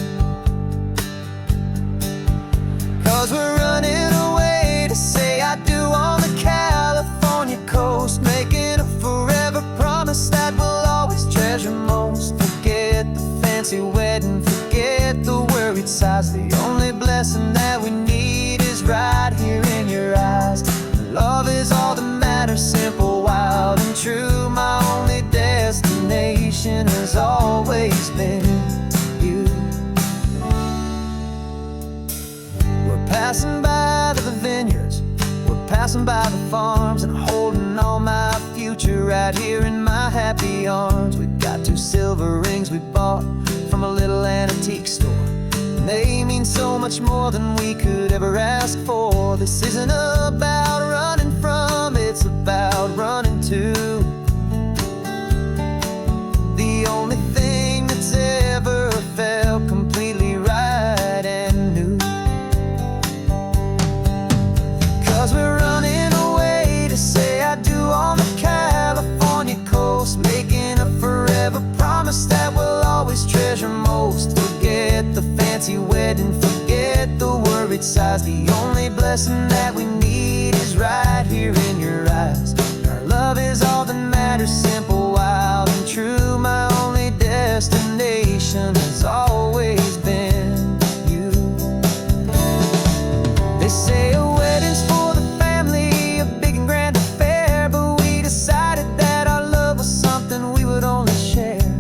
'Cause we're running away to say I do on the California coast, making a forever promise that we'll always treasure most. Forget the fancy wedding, forget the worried sighs. The only blessing that we need is right here in your eyes. Love is all that matters, simple, wild, and true. My only destination has always been you. We're passing by the vineyards, we're passing by the farms, and holding all my future right here in my happy arms. We've got 2 silver rings we bought from a little antique store, and they mean so much more than we could ever ask for. This isn't about running from, it's about running to the only thing that's ever felt completely right and new. 'Cause we're running away to say I do on the California coast, making a forever promise that we'll always treasure most. Forget the fancy wedding, forget the worried sighs. The only blessing that we need is right here in your eyes. Our love is all that matters, simple, wild, and true. My only destination has always been you. They say a wedding's for the family, a big and grand affair, but we decided that our love was something we would only share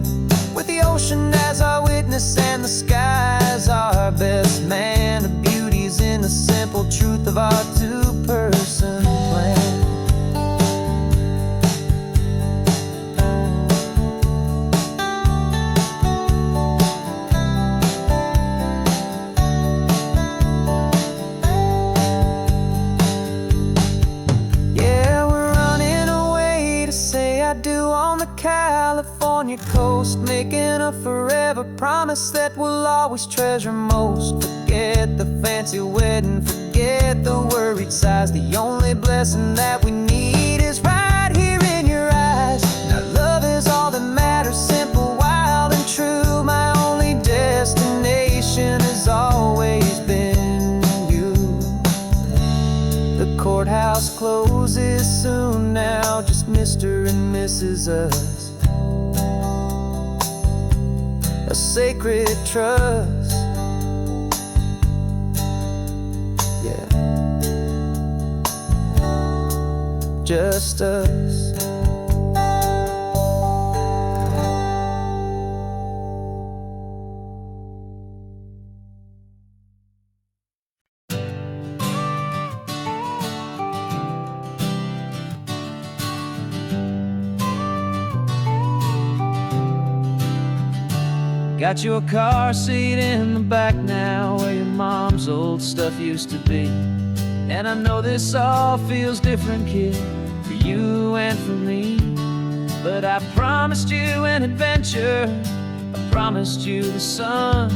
with the ocean as our witness and the sky as our best man. The beauty's in the simple truth of our 2-person plan. Yeah, we're running away to say I do on the California coast, making a forever promise that we'll always treasure most. Forget the fancy wedding, forget the worried sighs. The only blessing that we need is right here in your eyes. Now love is all that matters, simple, wild, and true. My only destination has always been you. The courthouse closes soon now, just Mr. and Mrs. Us, a sacred trust. Yeah, just us. Got your car seat in the back now, where your mom's old stuff used to be. And I know this all feels different, kid, for you and for me. But I promised you an adventure, I promised you the sun,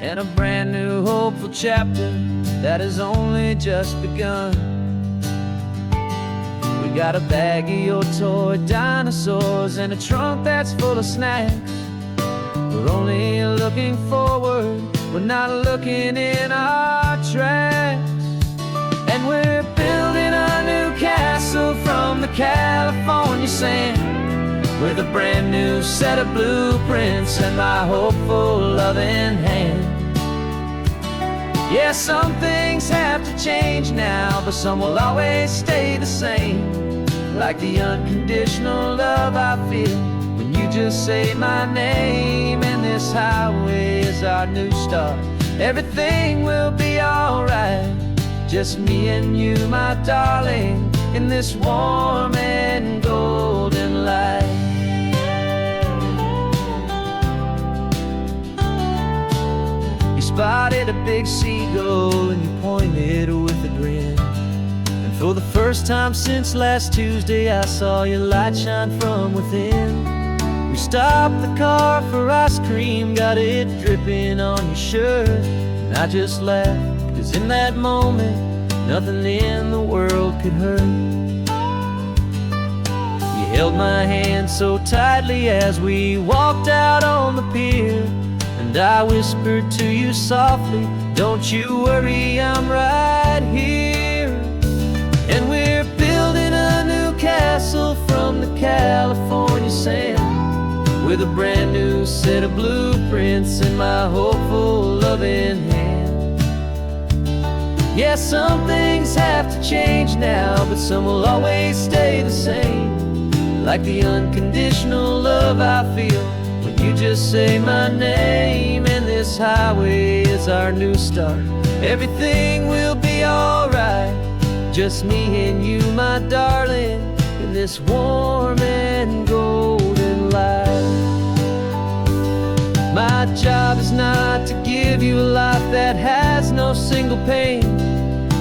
and a brand new hopeful chapter that has only just begun. We got a bag of your toy dinosaurs and a trunk that's full of snacks. We're only looking forward, we're not looking in our tracks. And we're building a new castle from the California sand, with a brand new set of blueprints and my hopeful loving hand. Yeah, some things have to change now, but some will always stay the same. like the unconditional love I feel when you just say my name. And this highway is our new start. Everything will be alright, just me and you, my darling, in this warm and golden light. You spotted a big seagull and you pointed with a grin. And for the first time since last Tuesday, I saw your light shine from within. We stopped the car for ice cream, got it dripping on your shirt. And I just laughed, 'cause in that moment, nothing in the world could hurt. You held my hand so tightly as we walked out on the pier. And I whispered to you softly, don't you worry, I'm right here. And we're building a new castle from the California sand, with a brand new set of blueprints in my hopeful, loving hand. Yeah, some things have to change now, but some will always stay the same, like the unconditional love I feel when you just say my name. And this highway is our new start. Everything will be alright, just me and you, my darling, in this warm and golden light. My job is not to give you a life that has no single pain,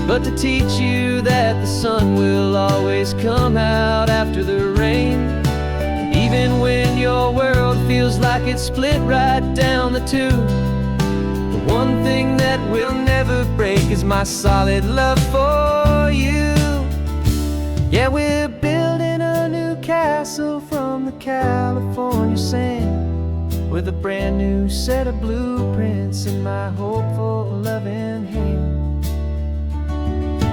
but to teach you that the sun will always come out after the rain. And even when your world feels like it's split right down the two, the one thing that will never break is my solid love for you. Yeah, we're building a new castle from the California sand, with a brand new set of blueprints in my hopeful, loving hand.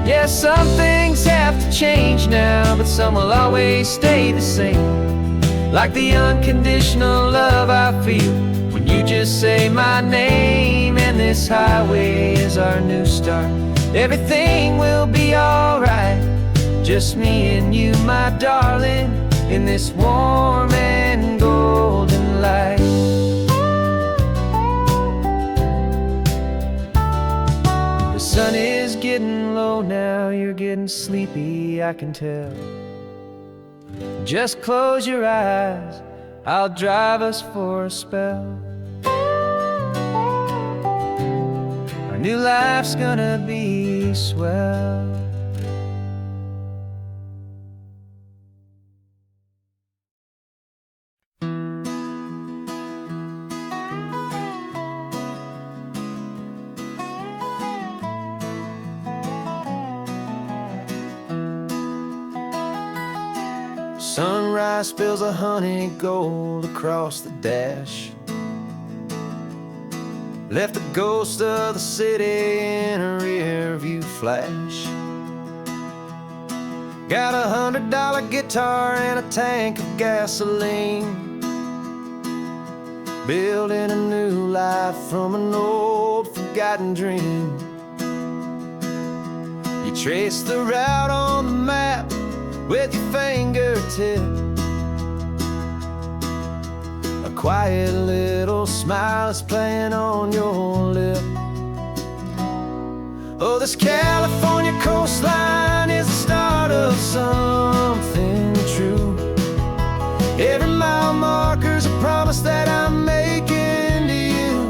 Yeah, some things have to change now, but some will always stay the same, like the unconditional love I feel when you just say my name. And this highway is our new start. Everything will be alright, just me and you, my darling, in this warm and golden light. The sun is getting low now, you're getting sleepy, I can tell. Just close your eyes, I'll drive us for a spell. Our new life's gonna be swell. Sunrise spills a honey gold across the dash, left the ghost of the city in a rear view flash. Got a $100 guitar and a tank of gasoline, building a new life from an old forgotten dream. You trace the route on the map with your fingertip, a quiet little smile is playing on your lip. Oh, this California coastline is the start of something true. Every mile marker's a promise that I'm making to you,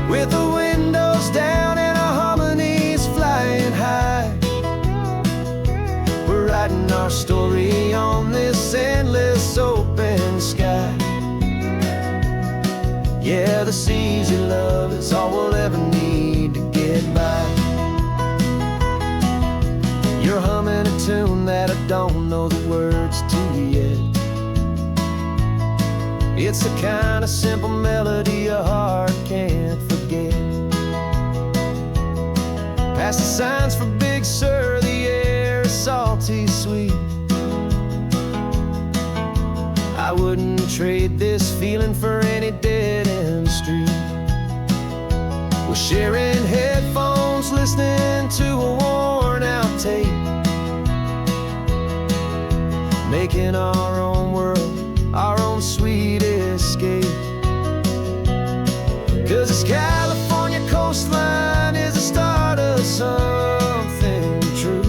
with the windows down and our harmonies flying high. Writing our story on this endless open sky. Yeah, this easy love is all we'll ever need to get by. You're humming a tune that I don't know the words to yet. It's the kind of simple melody a heart can't forget. Past the signs for Big Sur, the air is salty sweet. I wouldn't trade this feeling for any dead-end street. We're sharing headphones, listening to a worn-out tape. making our own world, our own sweet escape. 'Cause this California coastline is the start of something true.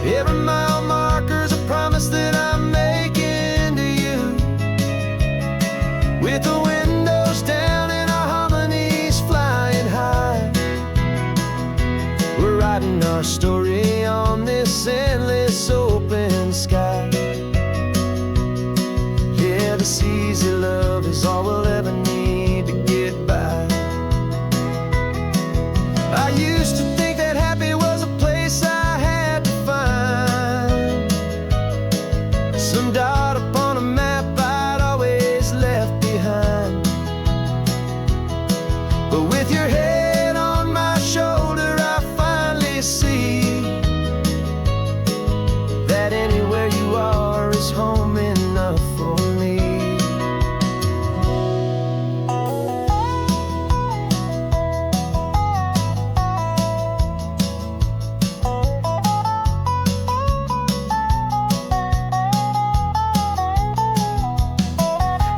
Every mile marker's a promise that I'm making to you. With the windows down and our harmonies flying high, we're writing our story on this endless open sky. Yeah, this easy love is all we'll ever need to get by. I used to think that happy was a place I had to find, some dot upon a map I'd always left behind. But with your head on my shoulder, I finally see that anywhere you are is home enough for me.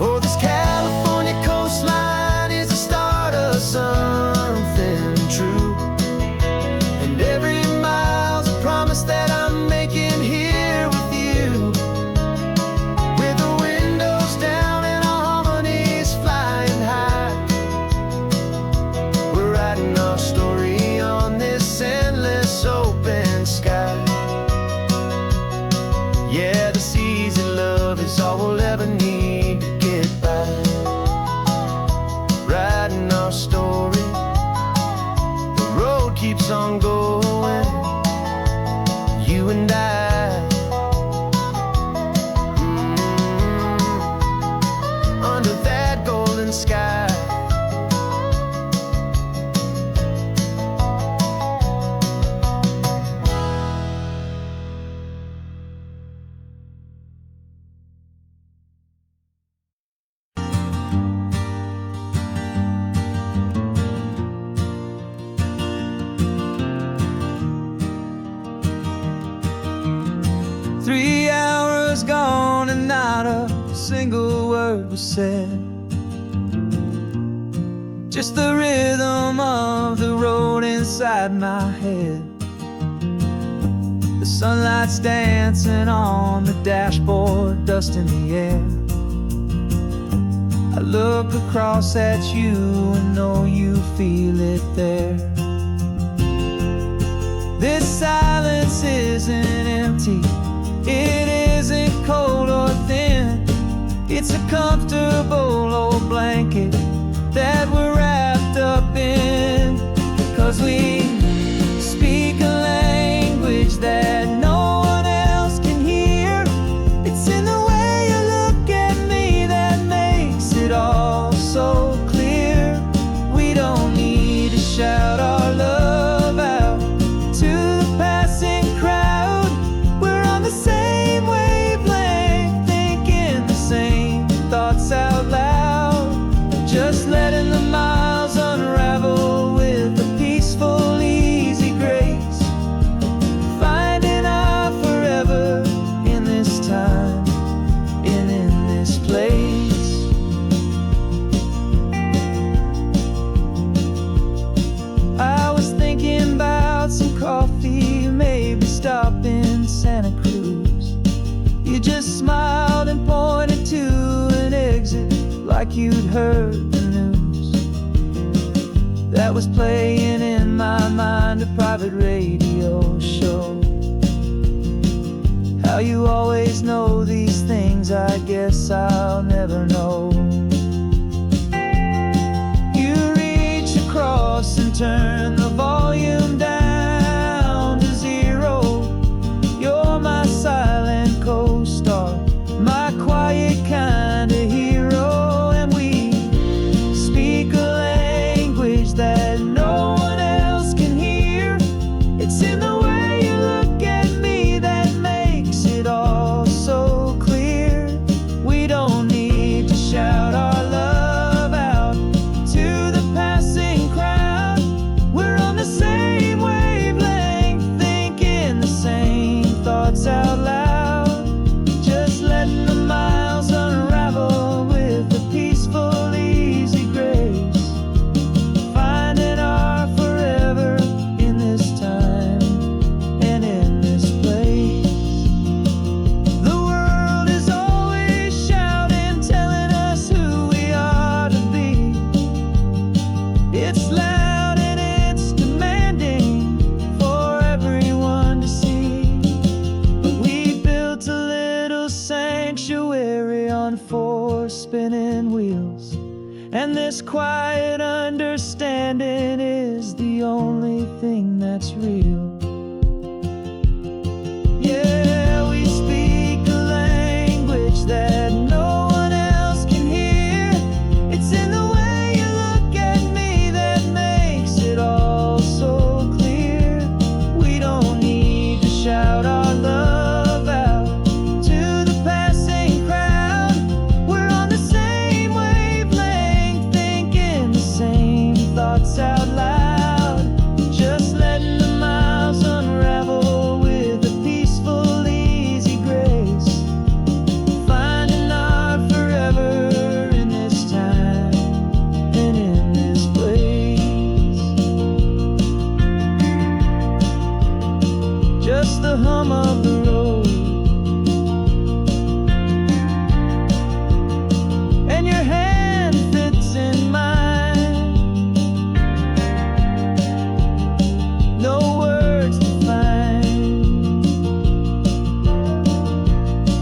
Oh, this California coastline is the start of something true. And every mile's a promise that I'm making here with you. With the windows down and our harmonies flying high, we're writing our story on this endless open sky. Yeah, this easy love is all we'll ever need to get by. Writing our story, the road keeps on going, you and I. Under that golden sky. Three hours gone and not a single word was said. Just the rhythm of the road inside my head. The sunlight's dancing on the dashboard, dust in the air. I look across at you and know you feel it there. This silence isn't empty, it isn't cold or thin. It's a comfortable old blanket that we're wrapped up in. 'Cause we speak a language that no one else can hear. It's in the way you look at me that makes it all so clear. We don't need to shout our love out to the passing crowd. We're on the same wavelength, thinking the same thoughts out loud. Just letting the miles unravel with a peaceful, easy grace. Finding our forever in this time and in this place. I was thinking about some coffee, maybe stop in Santa Cruz. You just smiled and pointed to an exit like you'd heard the news. That was playing in my mind, a private radio show. How you always know these things, I guess I'll never know. You reach across and turn the volume down to zero. You're my silent co-star, my quiet kind of hero. And we speak a language that no one else can hear. It's in the way you look at me that makes it all so clear. We don't need to shout our love out to the passing crowd. We're on the same wavelength, thinking the same thoughts out loud. on four spinning wheels, and this quiet understanding is the only thing that's real. Yeah, we speak a language that no one else can hear. It's in the way you look at me that makes it all so clear. We don't need to shout our love out to the passing crowd. We're on the same wavelength, thinking the same thoughts out loud. Just letting the miles unravel with a peaceful, easy grace. Finding our forever in this time and in this place. Just the hum of the road and your hand fits in mine. No words to find.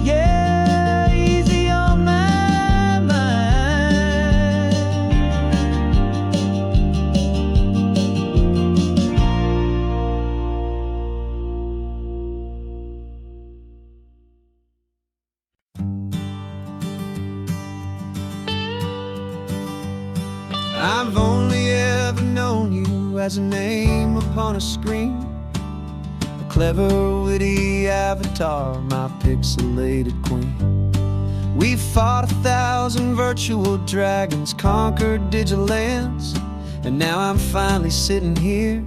Yeah, easy on my mind. I've only ever known you as a name upon a screen, a clever, witty avatar, my pixelated queen. We've fought 1,000 virtual dragons, conquered digital lands, and now I'm finally sitting here,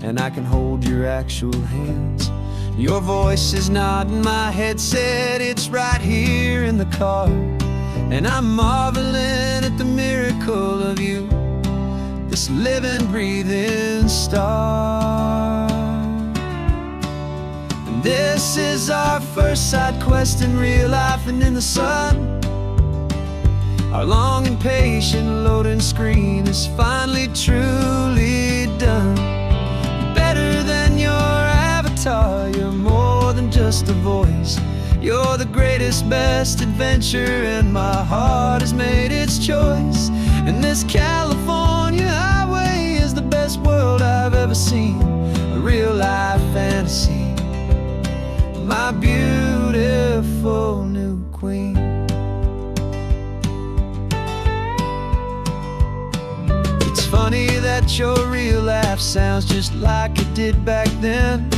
and I can hold your actual hands. Your voice is not in my headset, it's right here in the car, and I'm marveling at the miracle of you, this living, breathing star. And this is our first side quest in real life and in the sun. Our long and patient loading screen is finally truly done. You're better than your avatar, you're more than just a voice. You're the greatest, best adventure, and my heart has made its choice. And this California highway is the best world I've ever seen, a real-life fantasy, my beautiful new queen. It's funny that your real life sounds just like it did back then,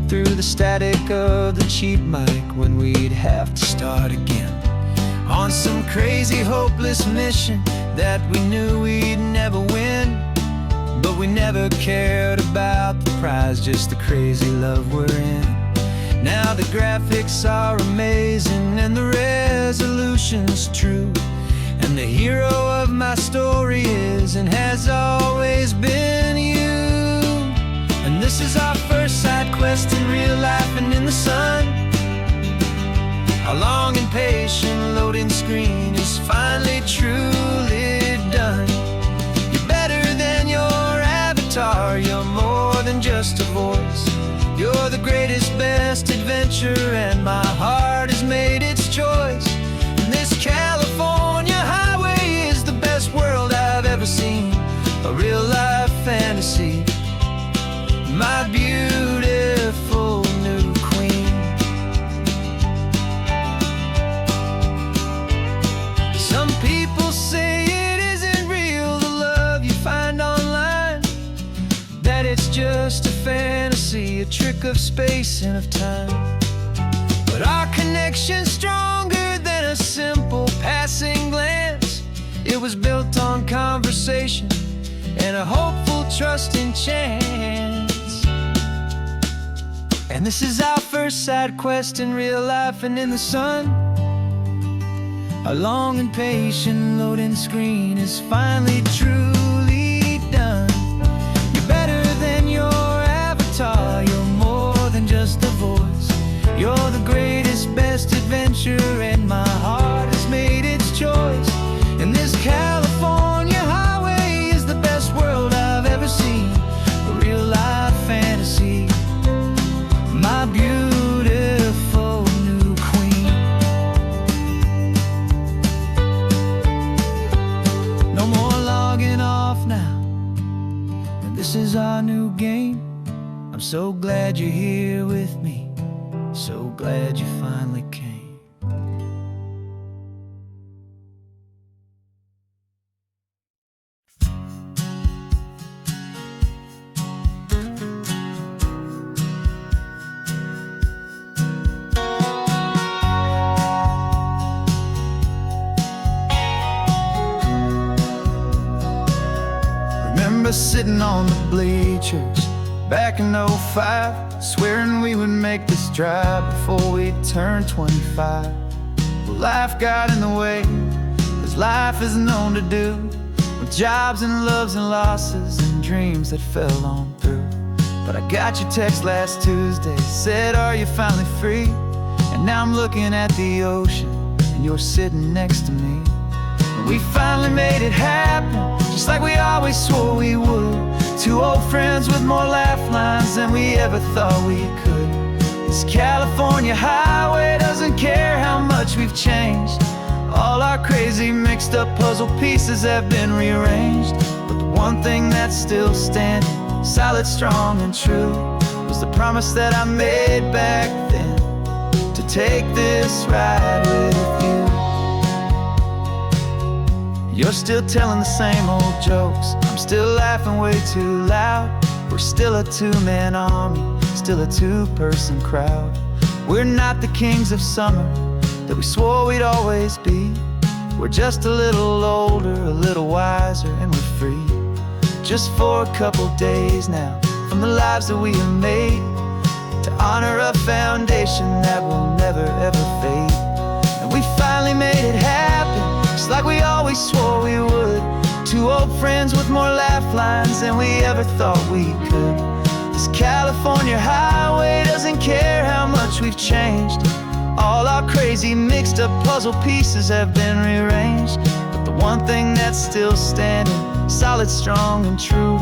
through the static of the cheap mic when we'd have to start again, on some crazy hopeless mission that we knew we'd never win. But we never cared about the prize, just the crazy love we're in. Now the graphics are amazing and the resolution's true, and the hero of my story is and has always been you. And this is our first side quest in real life and in the sun. Our long and patient loading screen is finally truly done. You're better than your avatar, you're more than just a voice. You're the greatest, best adventure, and my heart has made its choice. And this California highway is the best world I've ever seen, a real-life fantasy, my beautiful new queen. Some people say it isn't real, the love you find online, that it's just a fantasy, a trick of space and of time. But our connection's stronger than a simple passing glance. It was built on conversation and a hopeful, trusting chance. And this is our first side quest in real life and in the sun. Our long and patient loading screen is finally truly done. You're better than your avatar, you're more than just a voice. You're the greatest, best adventure, and my heart has made its choice. And this California highway is the best world I've ever seen, a real-life fantasy, my beautiful new queen. glad you finally came. Remember sitting on the bleachers back in '05, swearing we would make this drive before we turned 25. Well, life got in the way, as life is known to do, with jobs and loves and losses and dreams that fell on through. But I got your text last Tuesday, said, are you finally free? And now I'm looking at the ocean, and you're sitting next to me. And we finally made it happen, just like we always swore we would. Two old friends with more laugh lines than we ever thought we could. This California highway doesn't care how much we've changed. All our crazy mixed up puzzle pieces have been rearranged. But the one thing that's still standing, solid, strong and true, was the promise that I made back then, to take this ride with you. You're still telling the same old jokes, I'm still laughing way too loud. We're still a two-man army, still a two-person crowd. We're not the kings of summer that we swore we'd always be. We're just a little older, a little wiser, and we're free. Just for a couple days now, from the lives that we have made, to honor a foundation that will never ever fade. And we finally made it happen, just like we always swore we would. Two old friends with more laugh lines than we ever thought we could. This California highway doesn't care how much we've changed. All our crazy mixed up puzzle pieces have been rearranged. But the one thing that's still standing, solid, strong and true,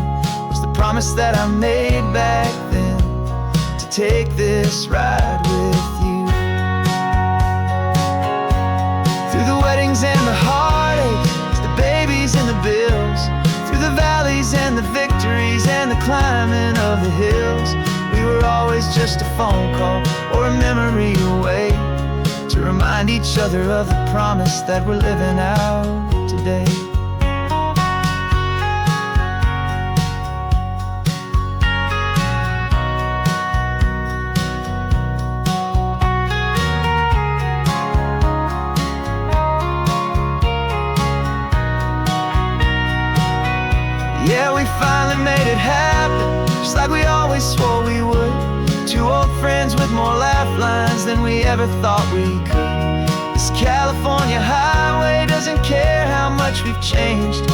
was the promise that I made back then, to take this ride with you. Through the weddings and the heartaches, the babies and the bills, through the valleys and the victories and the climbing of the hills, we were always just a phone call or a memory away, to remind each other of the promise that we're living out today. Yeah, we finally made it happen, just like we always swore we would. Two old friends with more laugh lines than we ever thought we could. This California highway doesn't care how much we've changed.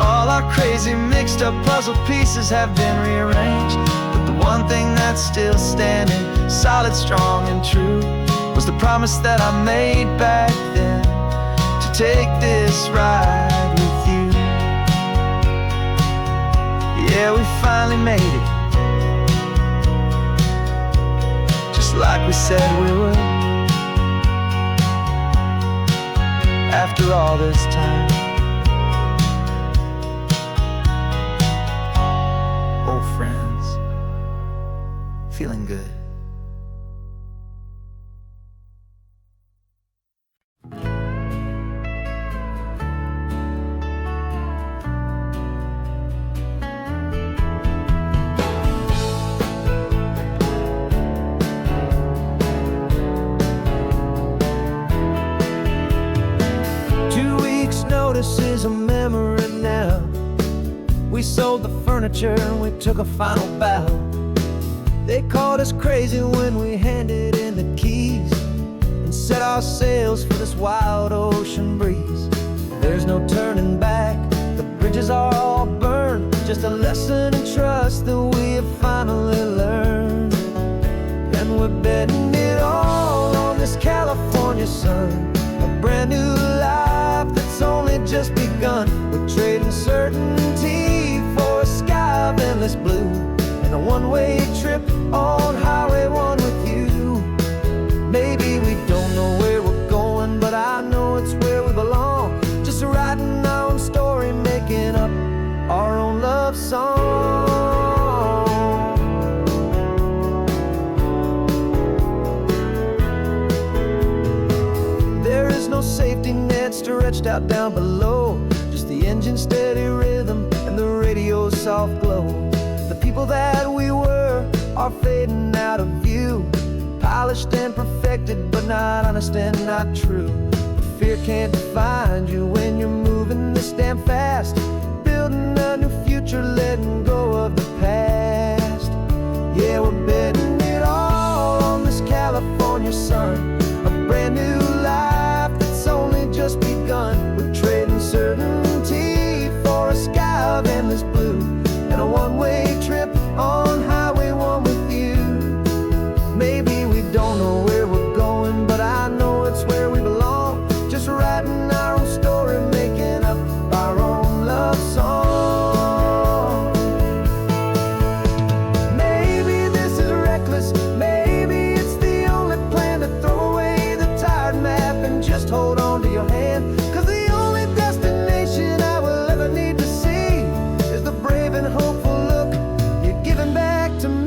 All our crazy mixed up puzzle pieces have been rearranged. But the one thing that's still standing, solid, strong and true, was the promise that I made back then, to take this ride with you. Yeah, we finally made it, just like we said we would. After all this time, old friends, feeling good. This is a memory now. We sold the furniture and we took a final bow. They called us crazy when we handed in the keys and set our sails for this wild ocean breeze. There's no turning back, the bridges are all burned, just a lesson in trust that we have finally learned. And we're betting it all on this California sun, a brand new life that's only just begun. We're trading certainty for a sky of endless blue, and a one-way trip on Highway 1 with you. Maybe we don't know where we're going, but I know it's where we belong. Just writing our own story, making up our own love song. stretched out down below. Just the engine's steady rhythm and the radio's soft glow. The people that we were are fading out of view, polished and perfected, but not honest and not true. Fear can't define you when you're moving this damn fast, building a new future, letting go of the past. Yeah, we're betting it all on this California sun, a brand new life that's only just begun. We're trading certainty for a sky of endless blue, and a one-way trip on Highway 1 with you. Maybe we don't know where we're going, but I know it's where we belong. Just writing our own story, making up our own love song. Maybe this is reckless, maybe it's the only plan to throw away the tired map and just hold on to your hand. 'Cause the only destination I will ever need to see is the brave and hopeful look you're giving back to me.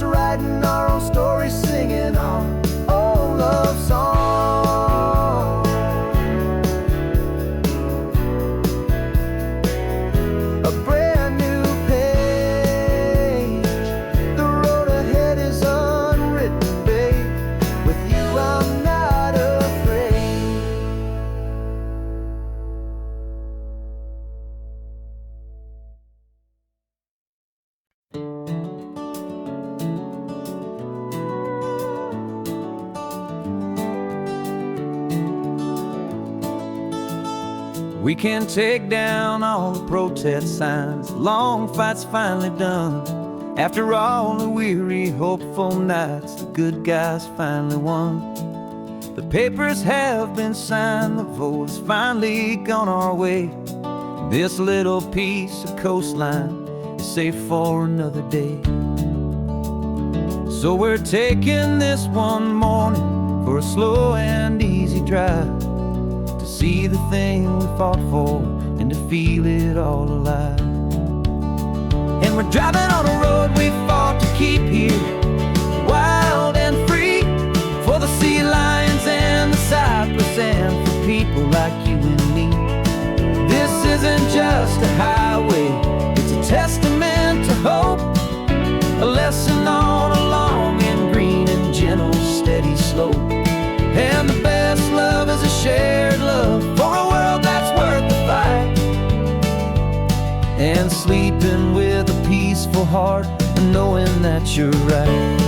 Writing our own story, singing our own love song. A brand new page, the road ahead is unwritten, babe. With you I'm not afraid. We can take down all the protest signs, long fight's finally done. After all the weary, hopeful nights, the good guys finally won. The papers have been signed, the vote's finally gone our way. This little piece of coastline is safe for another day. So we're taking this one morning for a slow and easy drive, to see the thing we fought for and to feel it all alive. And we're driving on a road we fought to keep here, wild and free, for the sea lions and the cypress and for people like you and me. This isn't just a highway, it's a testament to hope, a lesson all along in green and gentle steady slope. And the best love is a shared love for a world that's worth the fight, and sleeping with a peaceful heart and knowing that you're right.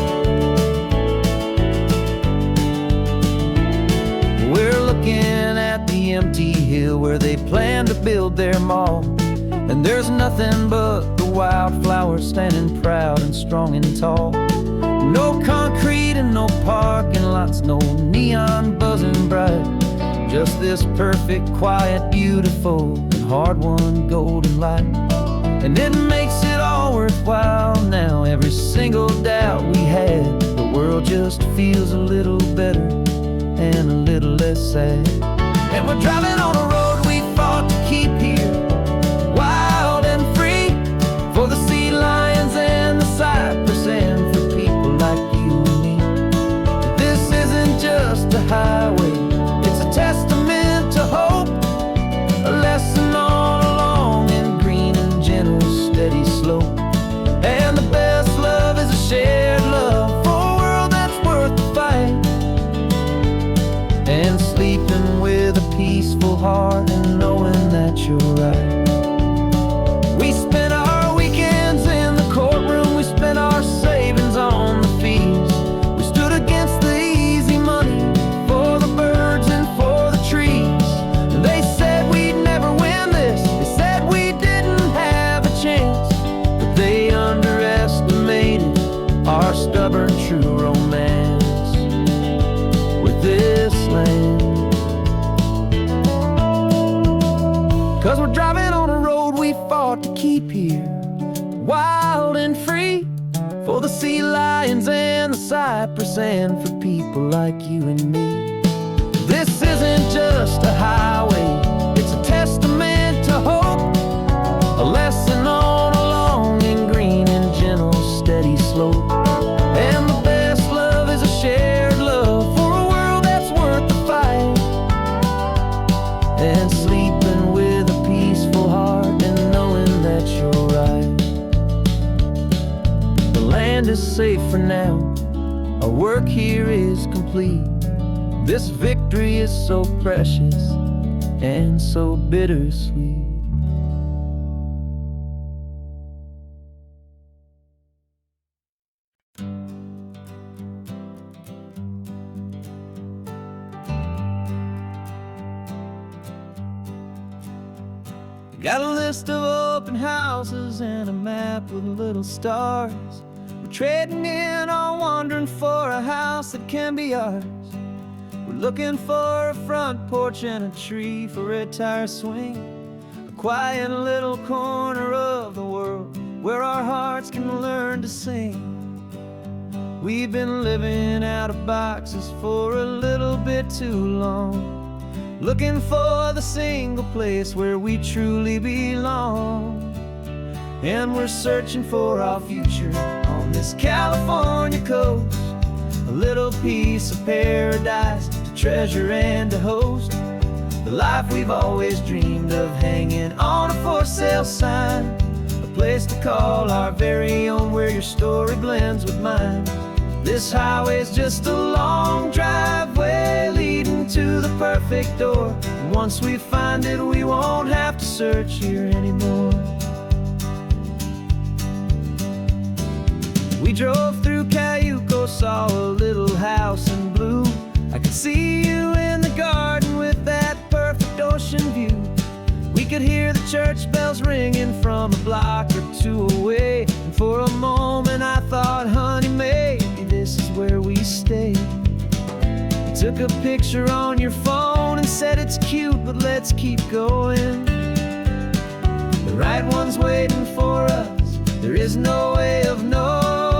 We're looking at the empty hill where they plan to build their mall, and there's nothing but the wildflowers standing proud and strong and tall. No concrete and no parking lots, no neon buzzing bright, just this perfect, quiet, beautiful, and hard-won golden light. And it makes it all worthwhile now, every single doubt we had. The world just feels a little better and a little less sad. And we're driving on a road we fought to keep here, wild and free, for the sea lions and the cypress and for people like you and me. This isn't just a highway, it's a testament to hope, a lesson all along in green and gentle steady slope. And the best love is a shared love for a world that's worth the fight, and sleeping with a peaceful heart fought to keep here, wild and free, for the sea lions and the cypress, and for people like you and me. This isn't just a highway, it's a testament to hope, a lesson on a long and green and gentle, steady slope. And the best love is a shared love for a world that's worth the fight, and sleeping with a peaceful heart and knowing that you're right. The land is safe for now, our work here is complete. This victory is so precious and so bittersweet. Got a list of open houses and a map with little stars. We're trading in or wandering for a house that can be ours. We're looking for a front porch and a tree for a tire swing, a quiet little corner of the world where our hearts can learn to sing. We've been living out of boxes for a little bit too long, looking for the single place where we truly belong. And we're searching for our future on this California coast, a little piece of paradise to treasure and to host, the life we've always dreamed of, hanging on a for sale sign, a place to call our very own, where your story blends with mine. This highway's just a long driveway leading to the perfect door, and once we find it, we won't have to search here anymore. We drove through Cayuco, saw a little house in blue. I could see you in the garden with that perfect ocean view. We could hear the church bells ringing from a block or two away, and for a moment I thought, honey, maybe this is where we stay. You took a picture on your phone and said it's cute, but let's keep going. The right one's waiting for us, there is no way of knowing,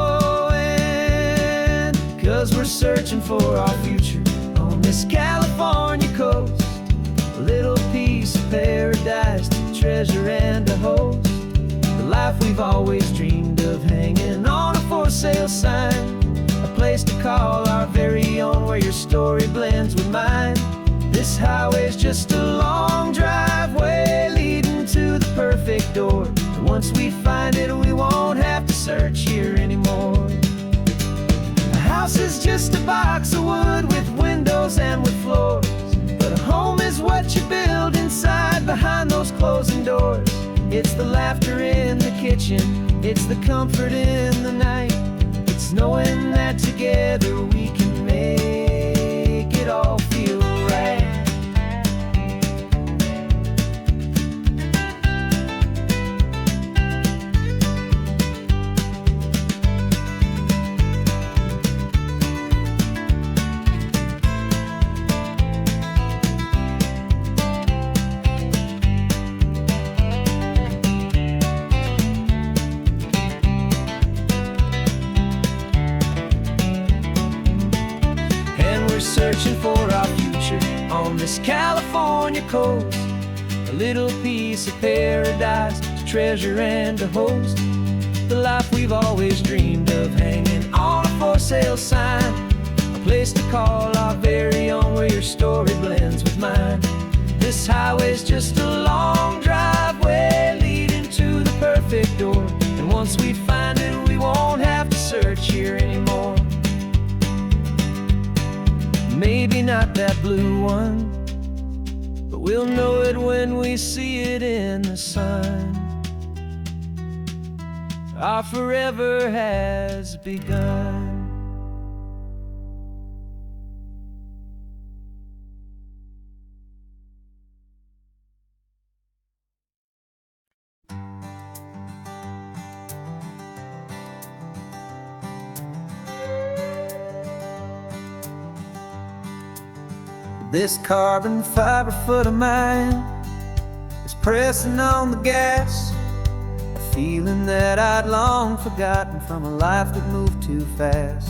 'cause we're searching for our future on this California coast, a little piece of paradise to treasure and to host, the life we've always dreamed of, hanging on a for sale sign, a place to call our very own, where your story blends with mine. This highway's just a long driveway leading to the perfect door, and once we find it, we won't have to search here anymore. A house is just a box of wood with windows and with floors, but a home is what you build inside behind those closing doors. It's the laughter in the kitchen, it's the comfort in the night, it's knowing that together we can make it all feel right. Searching for our future on this California coast, a little piece of paradise to treasure and to host, the life we've always dreamed of, hanging on a for sale sign, a place to call our very own, where your story blends with mine. This highway's just a long driveway leading to the perfect door, and once we find it, we won't have to search here anymore. Maybe not that blue one, but we'll know it when we see it in the sun. Our forever has begun. This carbon fiber foot of mine is pressing on the gas, feeling that I'd long forgotten from a life that moved too fast.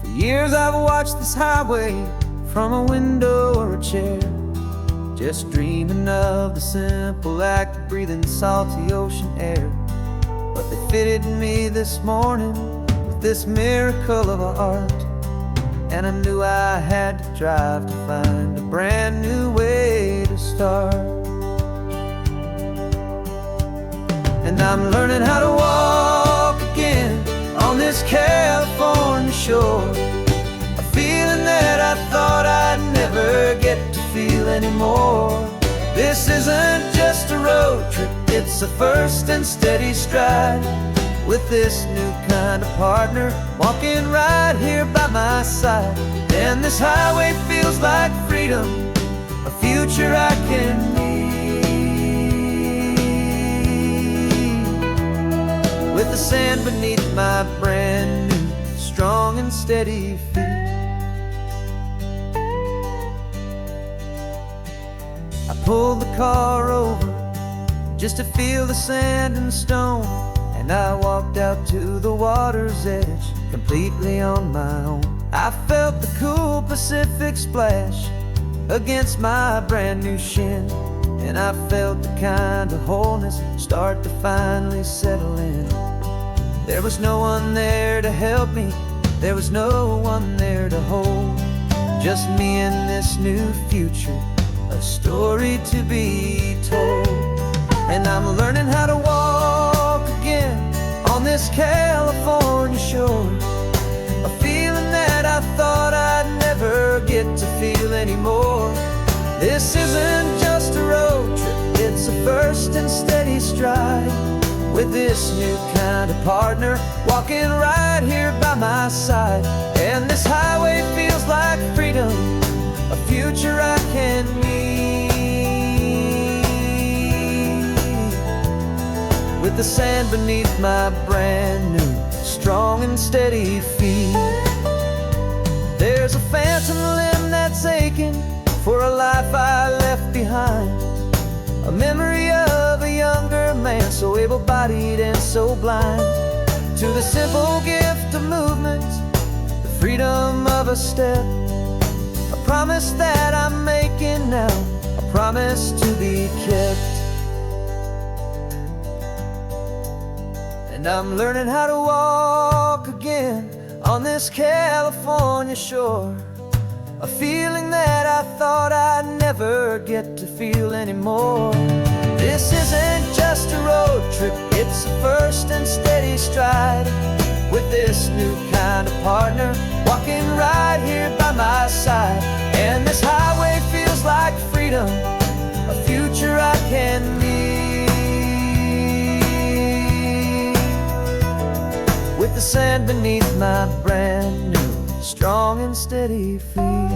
For years I've watched this highway from a window or a chair, just dreaming of the simple act of breathing salty ocean air. But they fitted me this morning with this miracle of art, and I knew I had to drive to find a brand new way to start. And I'm learning how to walk again on this California shore, a feeling that I thought I'd never get to feel anymore. This isn't just a road trip, it's a first and steady stride, with this new kind of partner walking right here by my side. And this highway feels like freedom, a future I can need, with the sand beneath my brand new strong and steady feet. I pulled the car over just to feel the sand and stone, and I walked out to the water's edge completely on my own. I felt the cool Pacific splash against my brand new shin, and I felt the kind of wholeness start to finally settle in. There was no one there to help me, there was no one there to hold, just me and this new future, a story to be told. And I'm learning how to walk again on this California shore, a feeling that I thought I'd never get to feel anymore. This isn't just a road trip, it's a first and steady stride, with this new kind of partner walking right here by my side. And this highway feels like freedom, a future I can need, with the sand beneath my brand new strong and steady feet. There's a phantom limb that's aching for a life I left behind, a memory of a younger man so able-bodied and so blind, to the simple gift of movement, the freedom of a step, a promise that I'm making now, a promise to be kept. And I'm learning how to walk again on this California shore, a feeling that I thought I'd never get to feel anymore. This isn't just a road trip, it's a first and steady stride, with this new kind of partner walking right here by my side. And this highway feels like freedom, a future I can need, with the sand beneath my brand new strong and steady feet.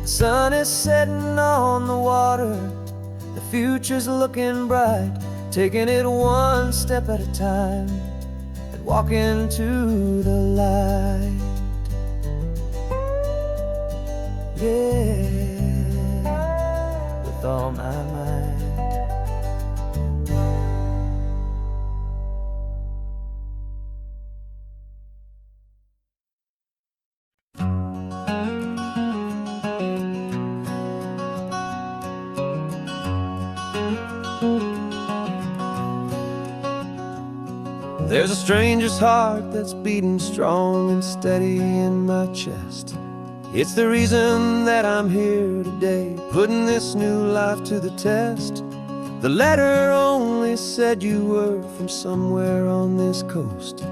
The sun is setting on the water, the future's looking bright, taking it one step at a time and walking to the light. Yeah, with all my might. There's a stranger's heart that's beating strong and steady in my chest. It's the reason that I'm here today, putting this new life to the test. The letter only said you were from somewhere on this coast,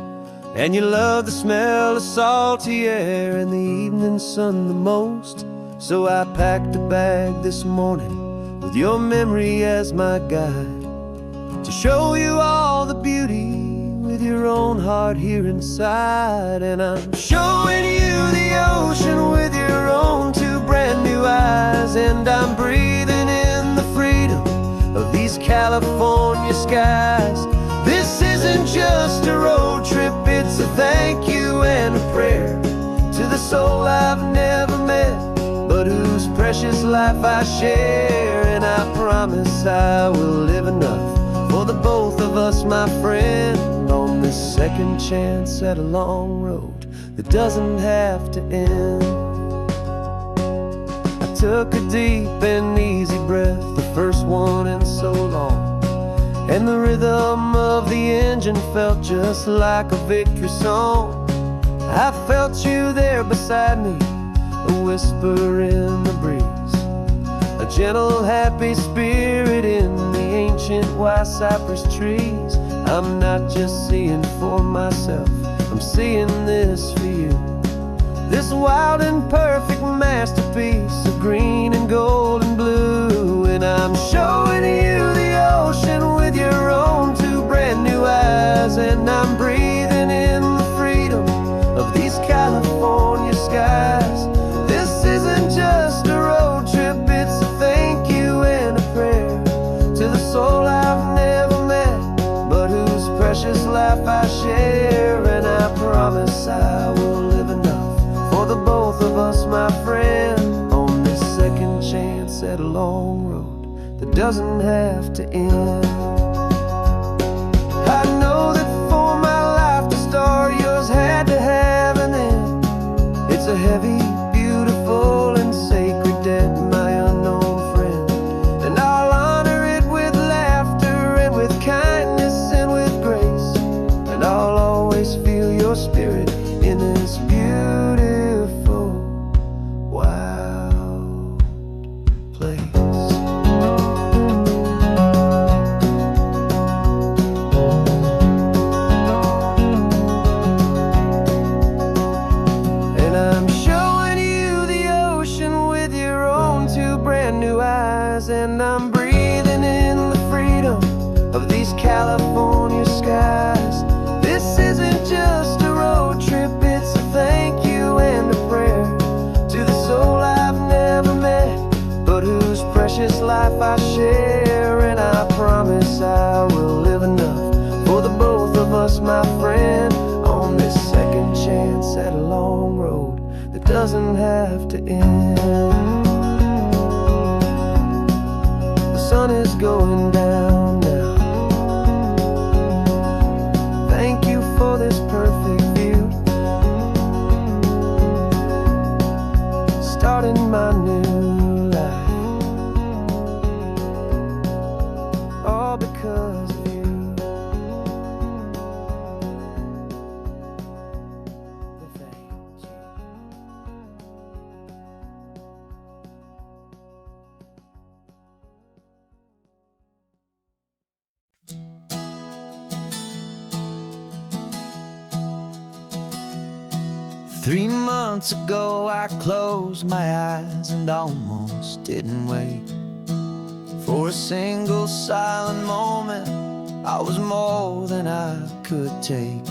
and you love the smell of salty air and the evening sun the most. So I packed a bag this morning with your memory as my guide, to show you all the beauty with your own heart here inside. And I'm showing you the ocean with your own two brand new eyes, and I'm breathing in the freedom of these California skies. This isn't just a road trip, it's a thank you and a prayer to the soul I've never met, but whose precious life I share. And I promise I will live enough for the both of us, my friend, on this second chance at a long road that doesn't have to end. I took a deep and easy breath, the first one in so long, and the rhythm of the engine felt just like a victory song. I felt you there beside me, a whisper in the breeze, a gentle, happy spirit in the ancient white cypress trees. I'm not just seeing for myself, I'm seeing this for you. This wild and perfect masterpiece of green and gold and blue. And I'm showing you the ocean with your own two brand new eyes. And I'm breathing in the freedom of these California skies. This isn't just a road trip, it's a thank you and a prayer to the soul I've never met, but whose precious life I share. And I promise I will live enough for the both of us, my friend, on this second chance at a long road that doesn't have to end. I know that for my life to start, yours had to have an end. It's a heavy, beautiful, and sacred debt, my unknown friend. And I'll honor it with laughter and with kindness and with grace. And I'll always feel your spirit in this beautiful, wild place. And I'm showing you the ocean with your own two brand new eyes. And I'm breathing in the freedom of these California skies. This isn't just a road trip, it's a thank you and a prayer to the soul I've never met, but whose precious life I share. And I promise I will live enough for the both of us, my friend, on this second chance at a long road that doesn't have to end. The sun is going down now. Thank you for this perfect view, starting my new life, all because of you. Thank you. Three months ago I closed my eyes and almost didn't wake. For a single silent moment, I was more than I could take.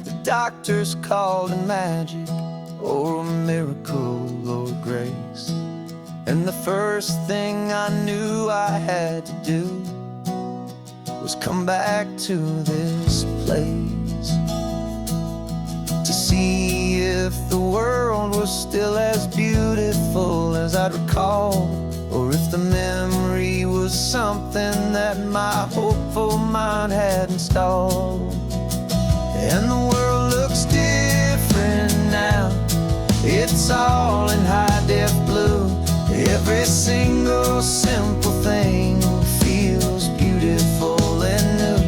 The doctors called it magic, or a miracle, or grace. And the first thing I knew I had to do was come back to this place, to see if the world was still as beautiful as I'd recall, or if the memory was something that my hopeful mind had installed. And the world looks different now, it's all in high-def blue. Every single simple thing feels beautiful and new.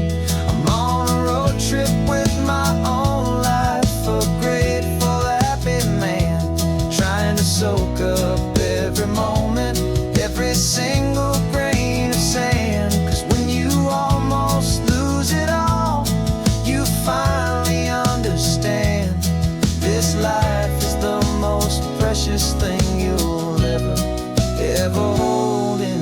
I'm on a road trip with my own life, a grateful, happy man, trying to soak up every moment, every single grain of sand. 'Cause when you almost lose it all, you finally understand this life is the most precious thing you'll ever hold in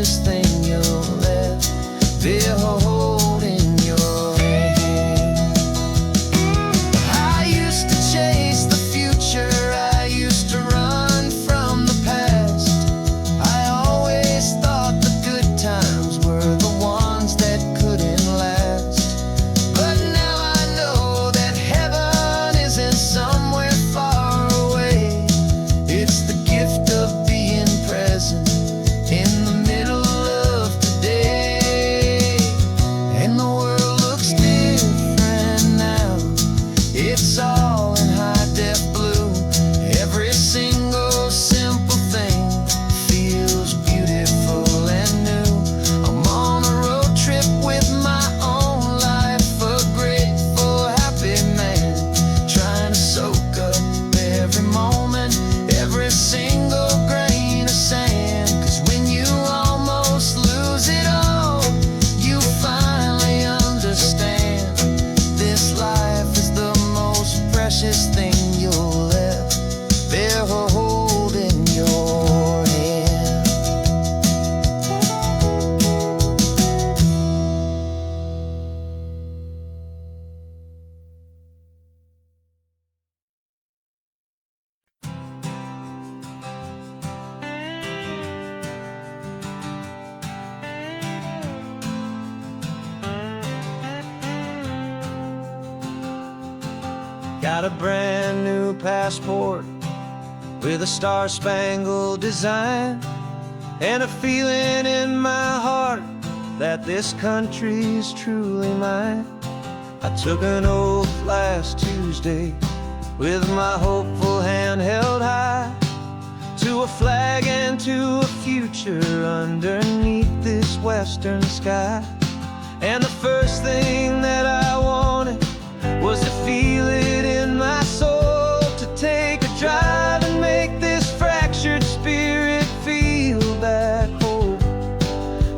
precious thing you'll ever hold in your hand. I used to chase the future, I used to run from the past. I always thought the good times were the ones that couldn't last. But now I know that heaven isn't somewhere far away. It's the gift of being present in the middle of today. And the world looks different now. It's all in high-def blue. Every single simple thing feels beautiful and new. I'm on a road trip with my own life, a grateful, happy man, trying to soak up every moment, every single grain of sand. 'Cause when you almost lose it all, you finally understand this life is the most precious thing you'll ever hold in your hand. Got a brand new passport with a star-spangled design, and a feeling in my heart that this country's truly mine. I took an oath last Tuesday with my hopeful hand held high, to a flag and to a future underneath this western sky. And the first thing that I wanted was to feel it in my soul, to take a drive and make this fractured spirit feel back home.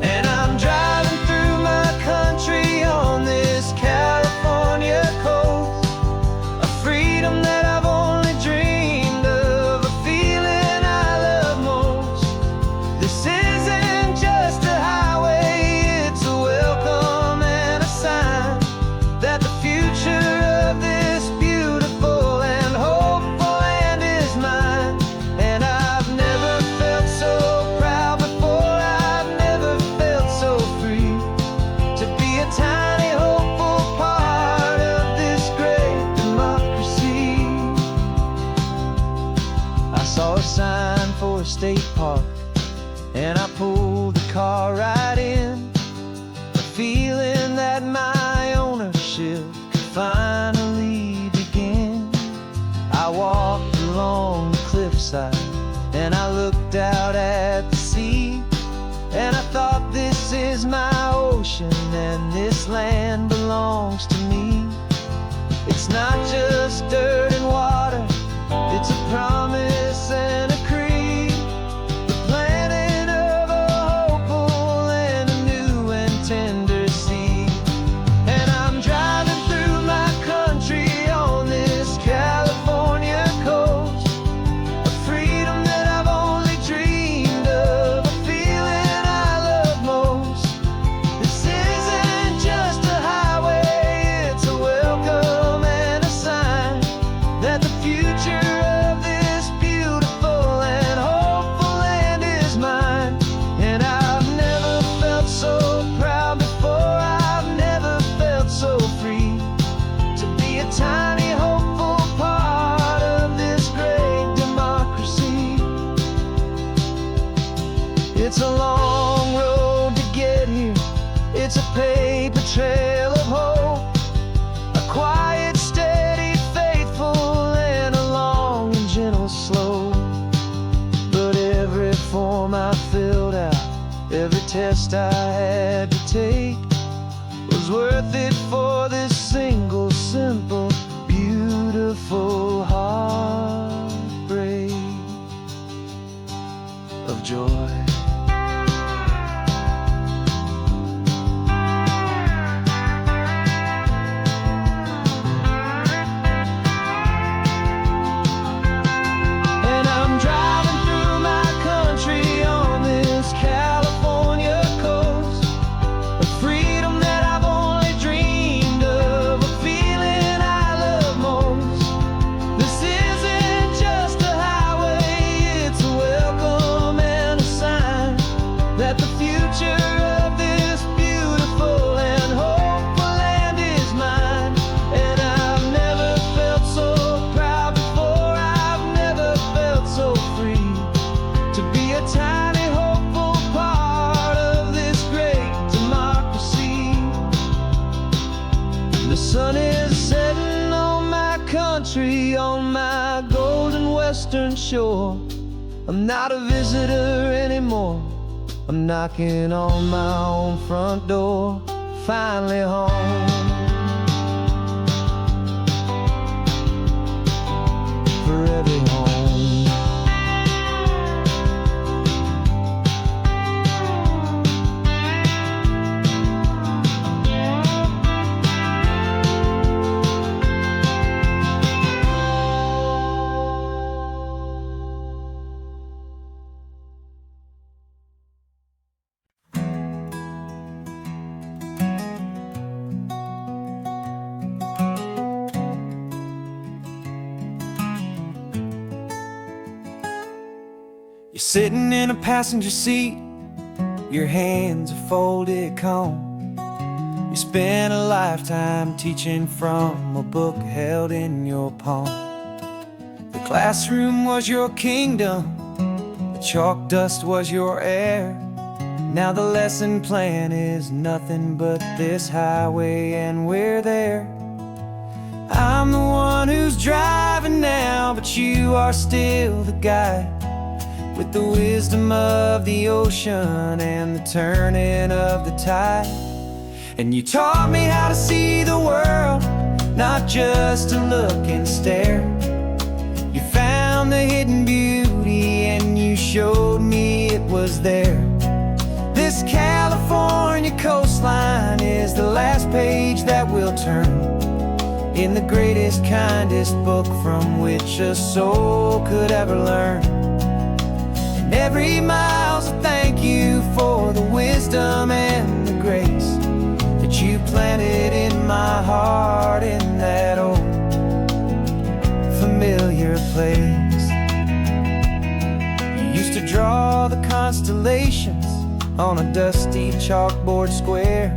And I'm driving through my country on this California coast, a freedom that I've only dreamed of, a feeling I love most. This isn't just a highway, it's a welcome and a sign that the future of this beautiful and hopeful land is mine. And I've never felt so proud before, I've never felt so free, to be a tiny hopeful part of this great democracy. I saw a sign for a state park, and I pulled the car right in, a feeling that my ownership could finally begin. I walked along the cliffside and I looked out at the sea, and I thought, this is my ocean and this land belongs to me. It's not just dirt and water, it's a promise and a creed, the planting of a hopeful and a new and tender seed. And I'm driving through my country on this California coast, a freedom that I've only dreamed of, a feeling I love most. This isn't just a highway, it's a welcome and a sign country on my golden western shore. I'm not a visitor anymore. I'm knocking on my own front door. Finally home. Forever home. You're sitting in a passenger seat, your hands are folded calm. You spent a lifetime teaching from a book held in your palm. The classroom was your kingdom, the chalk dust was your air. Now the lesson plan is nothing but this highway and we're there. I'm the one who's driving now, but you are still the guide, with the wisdom of the ocean and the turning of the tide. And you taught me how to see the world, not just to look and stare. You found the hidden beauty and you showed me it was there. This California coastline is the last page that we'll turn in the greatest, kindest book from which a soul could ever learn. Every mile's a thank you for the wisdom and the grace that you planted in my heart in that old familiar place. You used to draw the constellations on a dusty chalkboard square.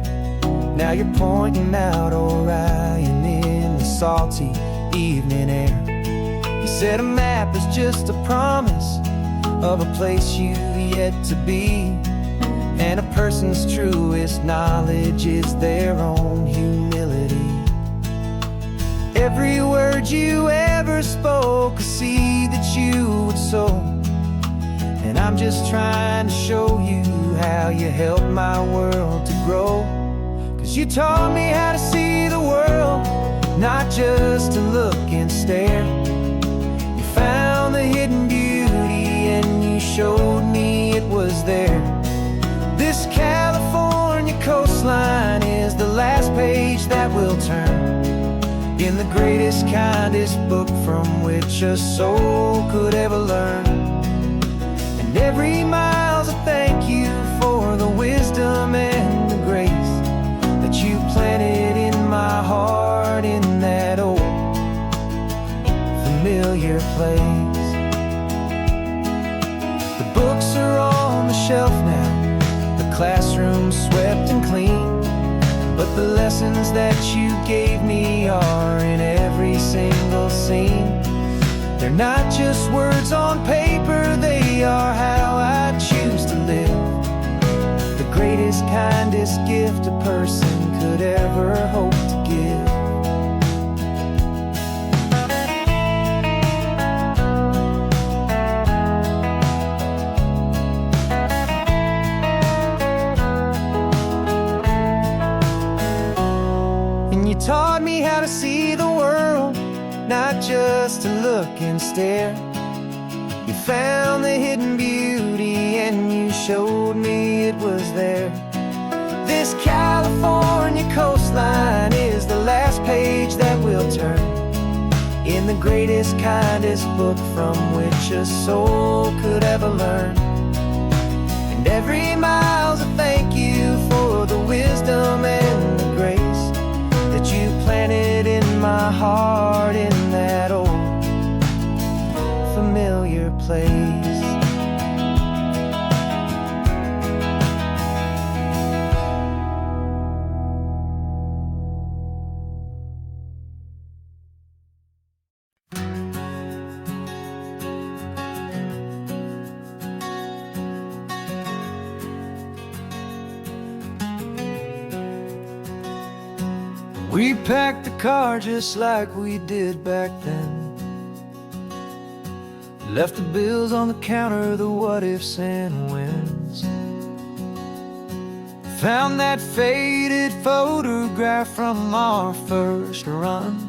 Now you're pointing out Orion in the salty evening air. You said a map is just a promise of a place you've yet to be, and a person's truest knowledge is their own humility. Every word you ever spoke, a seed that you would sow, and I'm just trying to show you how you helped my world to grow. 'Cause you taught me how to see the world, not just to look and stare. You found the hidden beauty and you showed me it was there. This California coastline is the last page that we'll turn in the greatest, kindest book from which a soul could ever learn. And every mile's a thank you for the wisdom and the grace that you planted in my heart in that old familiar place. Books are on the shelf now, the classroom swept and clean, but the lessons that you gave me are in every single scene. They're not just words on paper, they are how I choose to live. The greatest, kindest gift a person could ever hope to give. Taught me how to see the world, not just to look and stare. You found the hidden beauty and you showed me it was there. This California coastline is the last page that we'll turn in the greatest, kindest book from which a soul could ever learn. And every mile's a thank you for the wisdom and the grace that you planted in my heart in that old familiar place. We packed the car just like we did back then. Left the bills on the counter, the what ifs and whens. Found that faded photograph from our first run,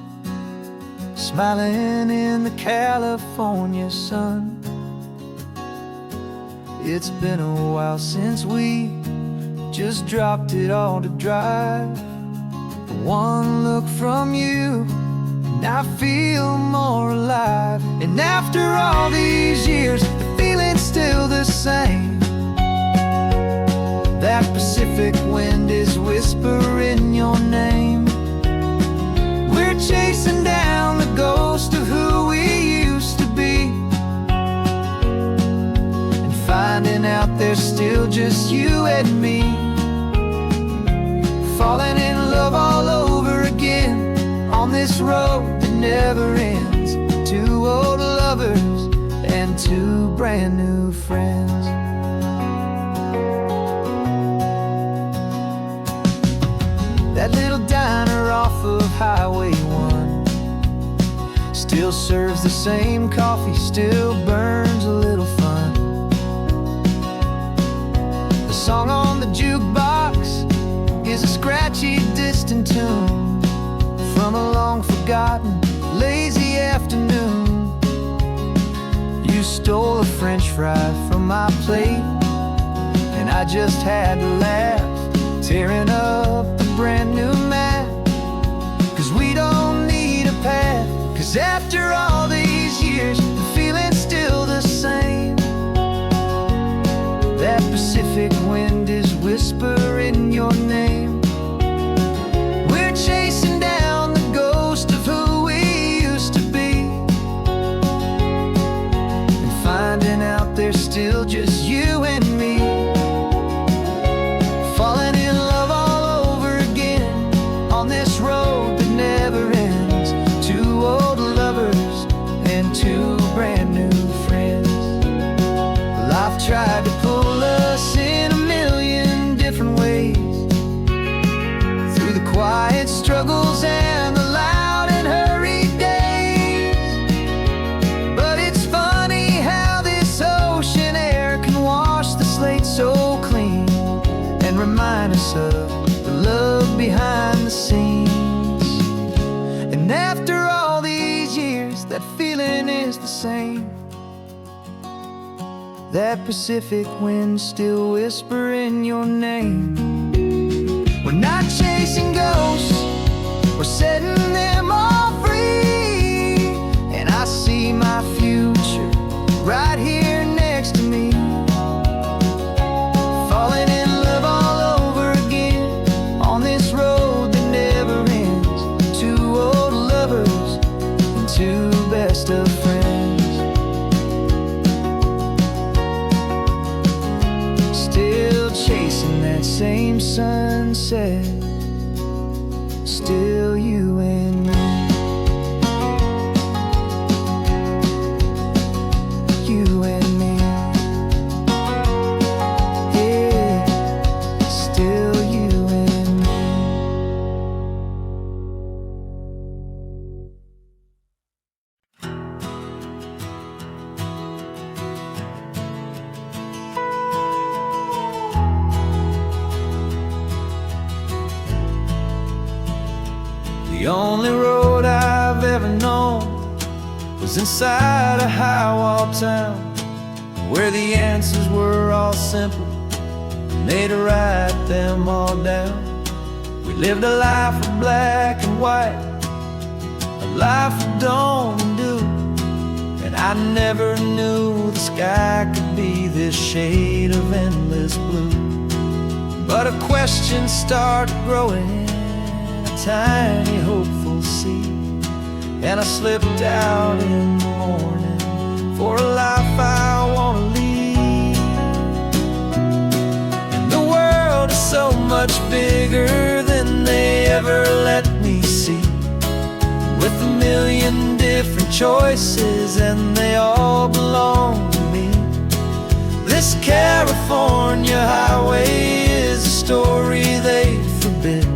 smiling in the California sun. It's been a while since we just dropped it all to drive. One look from you and I feel more alive. And after all these years, the feeling's still the same. That Pacific wind is whispering your name. We're chasing down the ghost of who we used to be, and finding out there's still just you and me. Falling in love all over again on this road that never ends. Two old lovers and two brand new friends. That little diner off of Highway 1 still serves the same coffee, still burns a little fun. The song on the jukebox is a scratchy, distant tune from a long-forgotten, lazy afternoon. You stole a French fry from my plate, and I just had to laugh, tearing up the brand new map. 'Cause we don't need a path, 'cause after all these years, the feeling's still the same. That Pacific wind is whispering your name. We're chasing down the ghost of who we used to be, and finding out there's still just you and me. Falling in love all over again on this road that never ends. Two old lovers and two brand new friends. Life tried to pull us in a million different ways, through the quiet struggles and the loud and hurried days. But it's funny how this ocean air can wash the slate so clean, and remind us of the love behind the scenes. And after all these years, that feeling is the same. That Pacific wind still whispering your name. We're not chasing ghosts, we're setting them all free. And I see my future right here next to me. Falling in love all over again on this road that never ends. Two old lovers and two best of friends. Still chasing that same sunset, still you and me. You and me. Yeah, still you and me. The only road I've ever known was inside a high-wall town, where the answers were all simple, and they'd write them all down. We lived a life of black and white, a life of dawn and dew, and I never knew the sky could be this shade of endless blue. But a question started growing, tiny hopeful seed, and I slipped out in the morning for a life I want to lead. And the world is so much bigger than they ever let me see, with a million different choices and they all belong to me. This California highway is a story they forbid,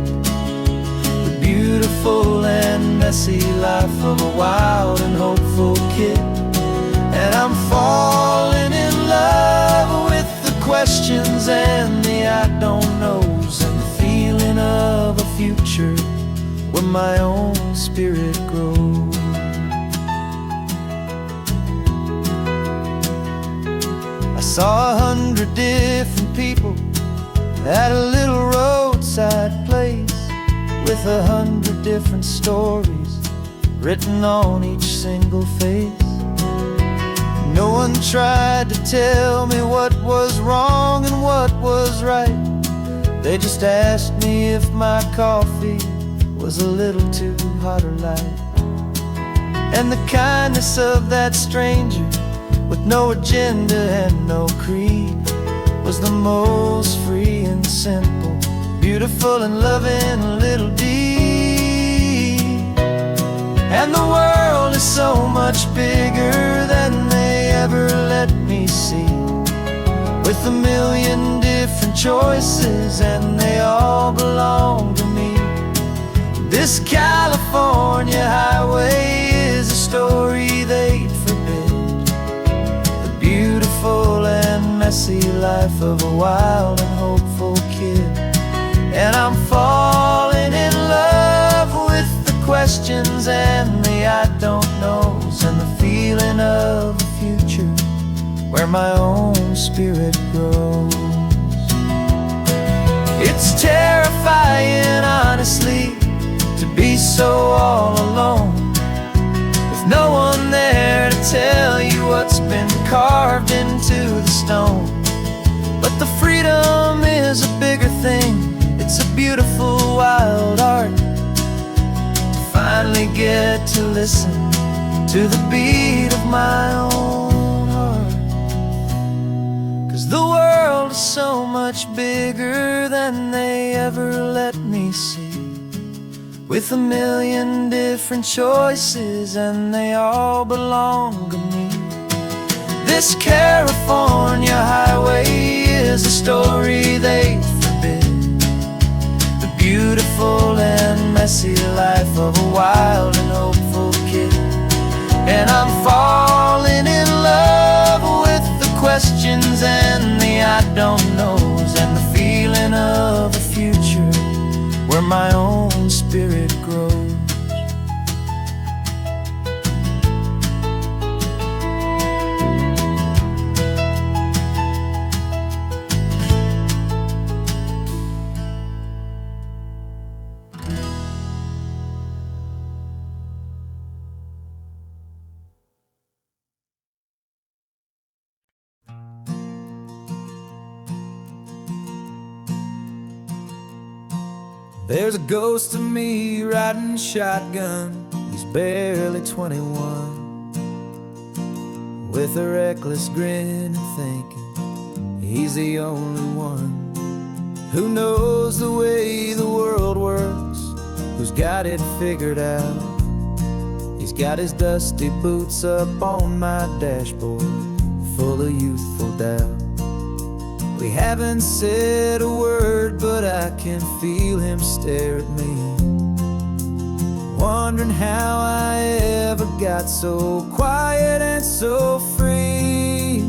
beautiful beautiful and messy life of a wild and hopeful kid. And I'm falling in love with the questions and the I don't knows, and the feeling of a future where my own spirit grows. I saw 100 different people at a little roadside place, with 100 different stories written on each single face. No one tried to tell me what was wrong and what was right. They just asked me if my coffee was a little too hot or light. And the kindness of that stranger, with no agenda and no creed, was the most free and simple, beautiful and loving little deed. And the world is so much bigger than they ever let me see, with a million different choices and they all belong to me. This California highway is a story they'd forbid, the beautiful and messy life of a wild and hopeful kid. And I'm falling in love with the questions and the I don't knows, and the feeling of a future where my own spirit grows. It's terrifying, honestly, to be so all alone, with no one there to tell you what's been carved into the stone. But the freedom is a bigger thing. It's a beautiful wild art to finally get to listen to the beat of my own heart. 'Cause the world is so much bigger than they ever let me see, with a million different choices and they all belong to me. This California highway is a story they forbid, the beautiful and messy life of a wild and hopeful kid. And I'm falling in love with the questions and the I don't knows, and the feeling of a future where my own spirit grows. There's a ghost of me riding shotgun. He's barely 21, with a reckless grin and thinking he's the only one who knows the way the world works, who's got it figured out. He's got his dusty boots up on my dashboard, full of youthful doubt. We haven't said a word, but I can feel him stare at me, wondering how I ever got so quiet and so free.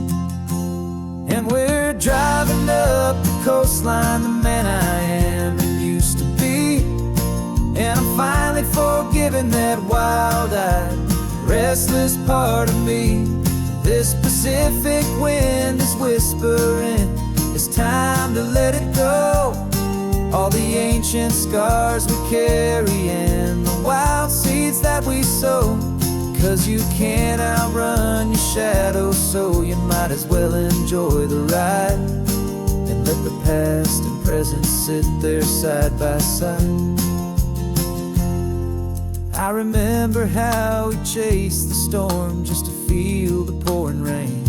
And we're driving up the coastline, the man I am and used to be. And I'm finally forgiving that wild-eyed, restless part of me. This Pacific wind is whispering, it's time to let it go. All the ancient scars we carry and the wild seeds that we sow. 'Cause you can't outrun your shadow, so you might as well enjoy the ride, and let the past and present sit there side by side. I remember how we chased the storm just to feel the pouring rain,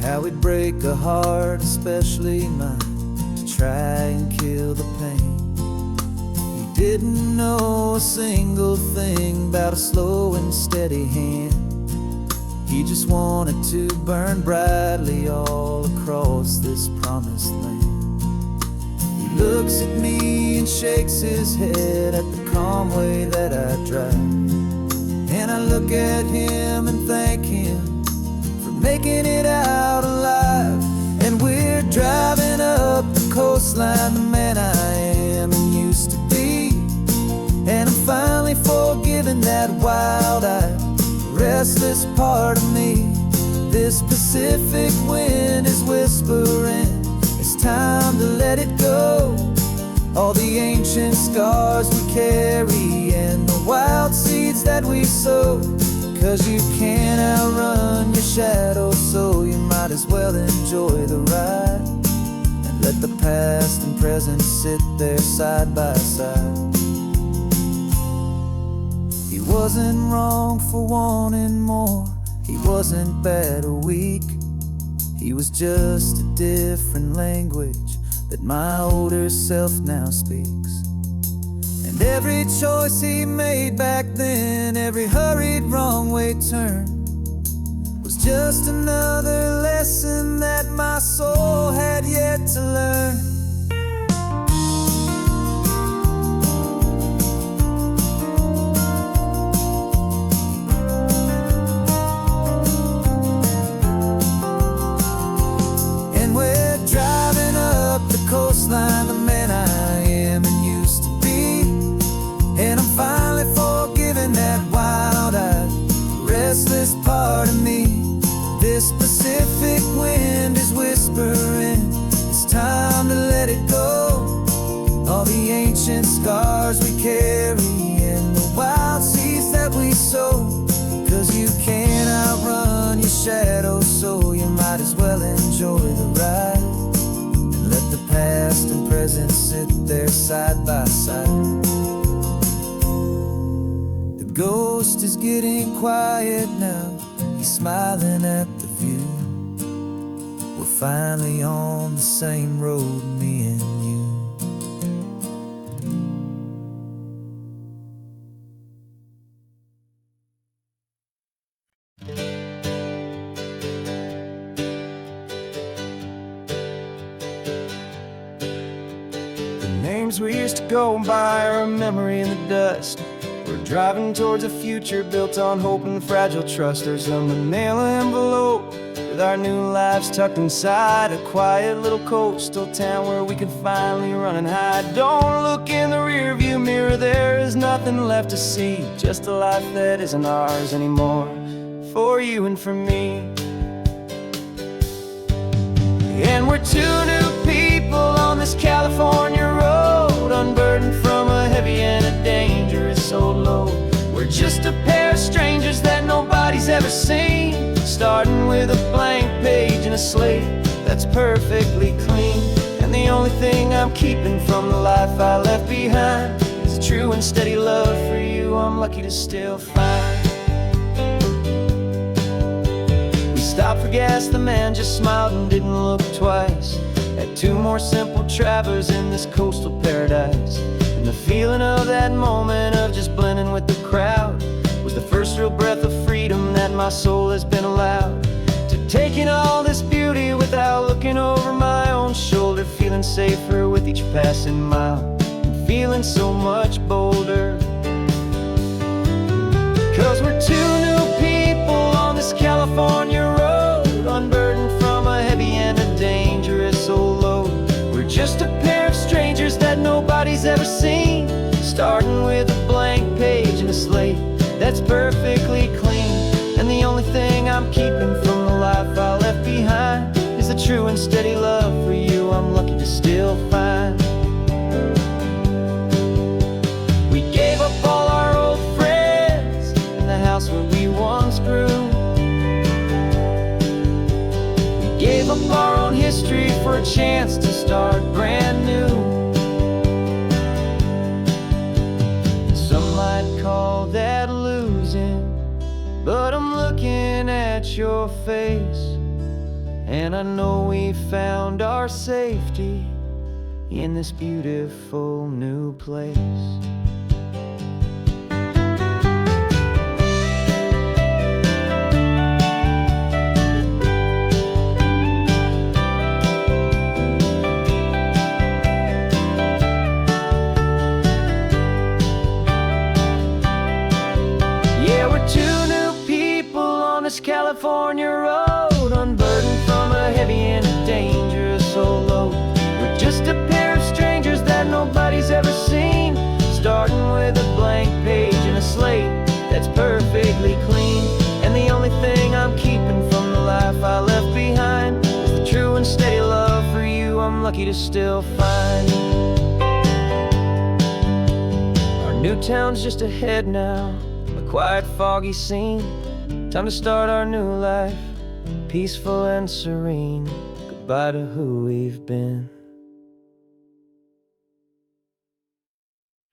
how we'd break a heart, especially mine, to try and kill the pain. He didn't know a single thing about a slow and steady hand. He just wanted to burn brightly all across this promised land. He looks at me and shakes his head at the calm way that I drive. And I look at him and thank him for making it out alive. And we're driving up the coastline, the man I am and used to be. And I'm finally forgiving that wild-eyed, restless part of me. This Pacific wind is whispering, it's time to let it go. All the ancient scars we carry and the wild seeds that we sow. 'Cause you can't outrun your shadow, so you might as well enjoy the ride. And let the past and present sit there side by side. He wasn't wrong for wanting more, he wasn't bad or weak. He was just a different language that my older self now speaks. And every choice he made back then, every hurried wrong way turn, was just another lesson that my soul had yet to learn. Coastline, the man I am and used to be. And I'm finally forgiving that wild-eyed, restless part of me. This Pacific wind is whispering, it's time to let it go. All the ancient scars we carry and the wild seeds that we sow. 'Cause you can't outrun your shadow, so you might as well enjoy the ride. Let the past and present sit there side by side. The ghost is getting quiet now, he's smiling at the view. We're finally on the same road, me and you. Names we used to go by are a memory in the dust. We're driving towards a future built on hope and fragile trust. There's a manila envelope with our new lives tucked inside, a quiet little coastal town where we can finally run and hide. Don't look in the rearview mirror, there is nothing left to see, just a life that isn't ours anymore, for you and for me. And we're two new people on this California road, unburdened from a heavy and a dangerous old load. We're just a pair of strangers that nobody's ever seen, starting with a blank page and a slate that's perfectly clean. And the only thing I'm keeping from the life I left behind is a true and steady love for you I'm lucky to still find. We stopped for gas, the man just smiled and didn't look twice. Had two more simple travelers in this coastal paradise. And the feeling of that moment of just blending with the crowd was the first real breath of freedom that my soul has been allowed. To take in all this beauty without looking over my own shoulder, feeling safer with each passing mile, and feeling so much bolder. 'Cause we're two new people on this California road, unburdened from a heavy and a dangerous old load. We're just a pair of strangers that nobody's ever seen, starting with a blank page and a slate that's perfectly clean. And the only thing I'm keeping from the life I left behind is a true and steady love for you I'm lucky to still find. We gave up all our old friends in the house where we once grew. Gave up our own history for a chance to start brand new. Some might call that losing, but I'm looking at your face, and I know we found our safety in this beautiful new place. California road, unburdened from a heavy and a dangerous old load. We're just a pair of strangers that nobody's ever seen, starting with a blank page and a slate that's perfectly clean. And the only thing I'm keeping from the life I left behind is the true and steady love for you I'm lucky to still find. Our new town's just ahead now, a quiet, foggy scene. Time to start our new life, peaceful and serene. Goodbye to who we've been.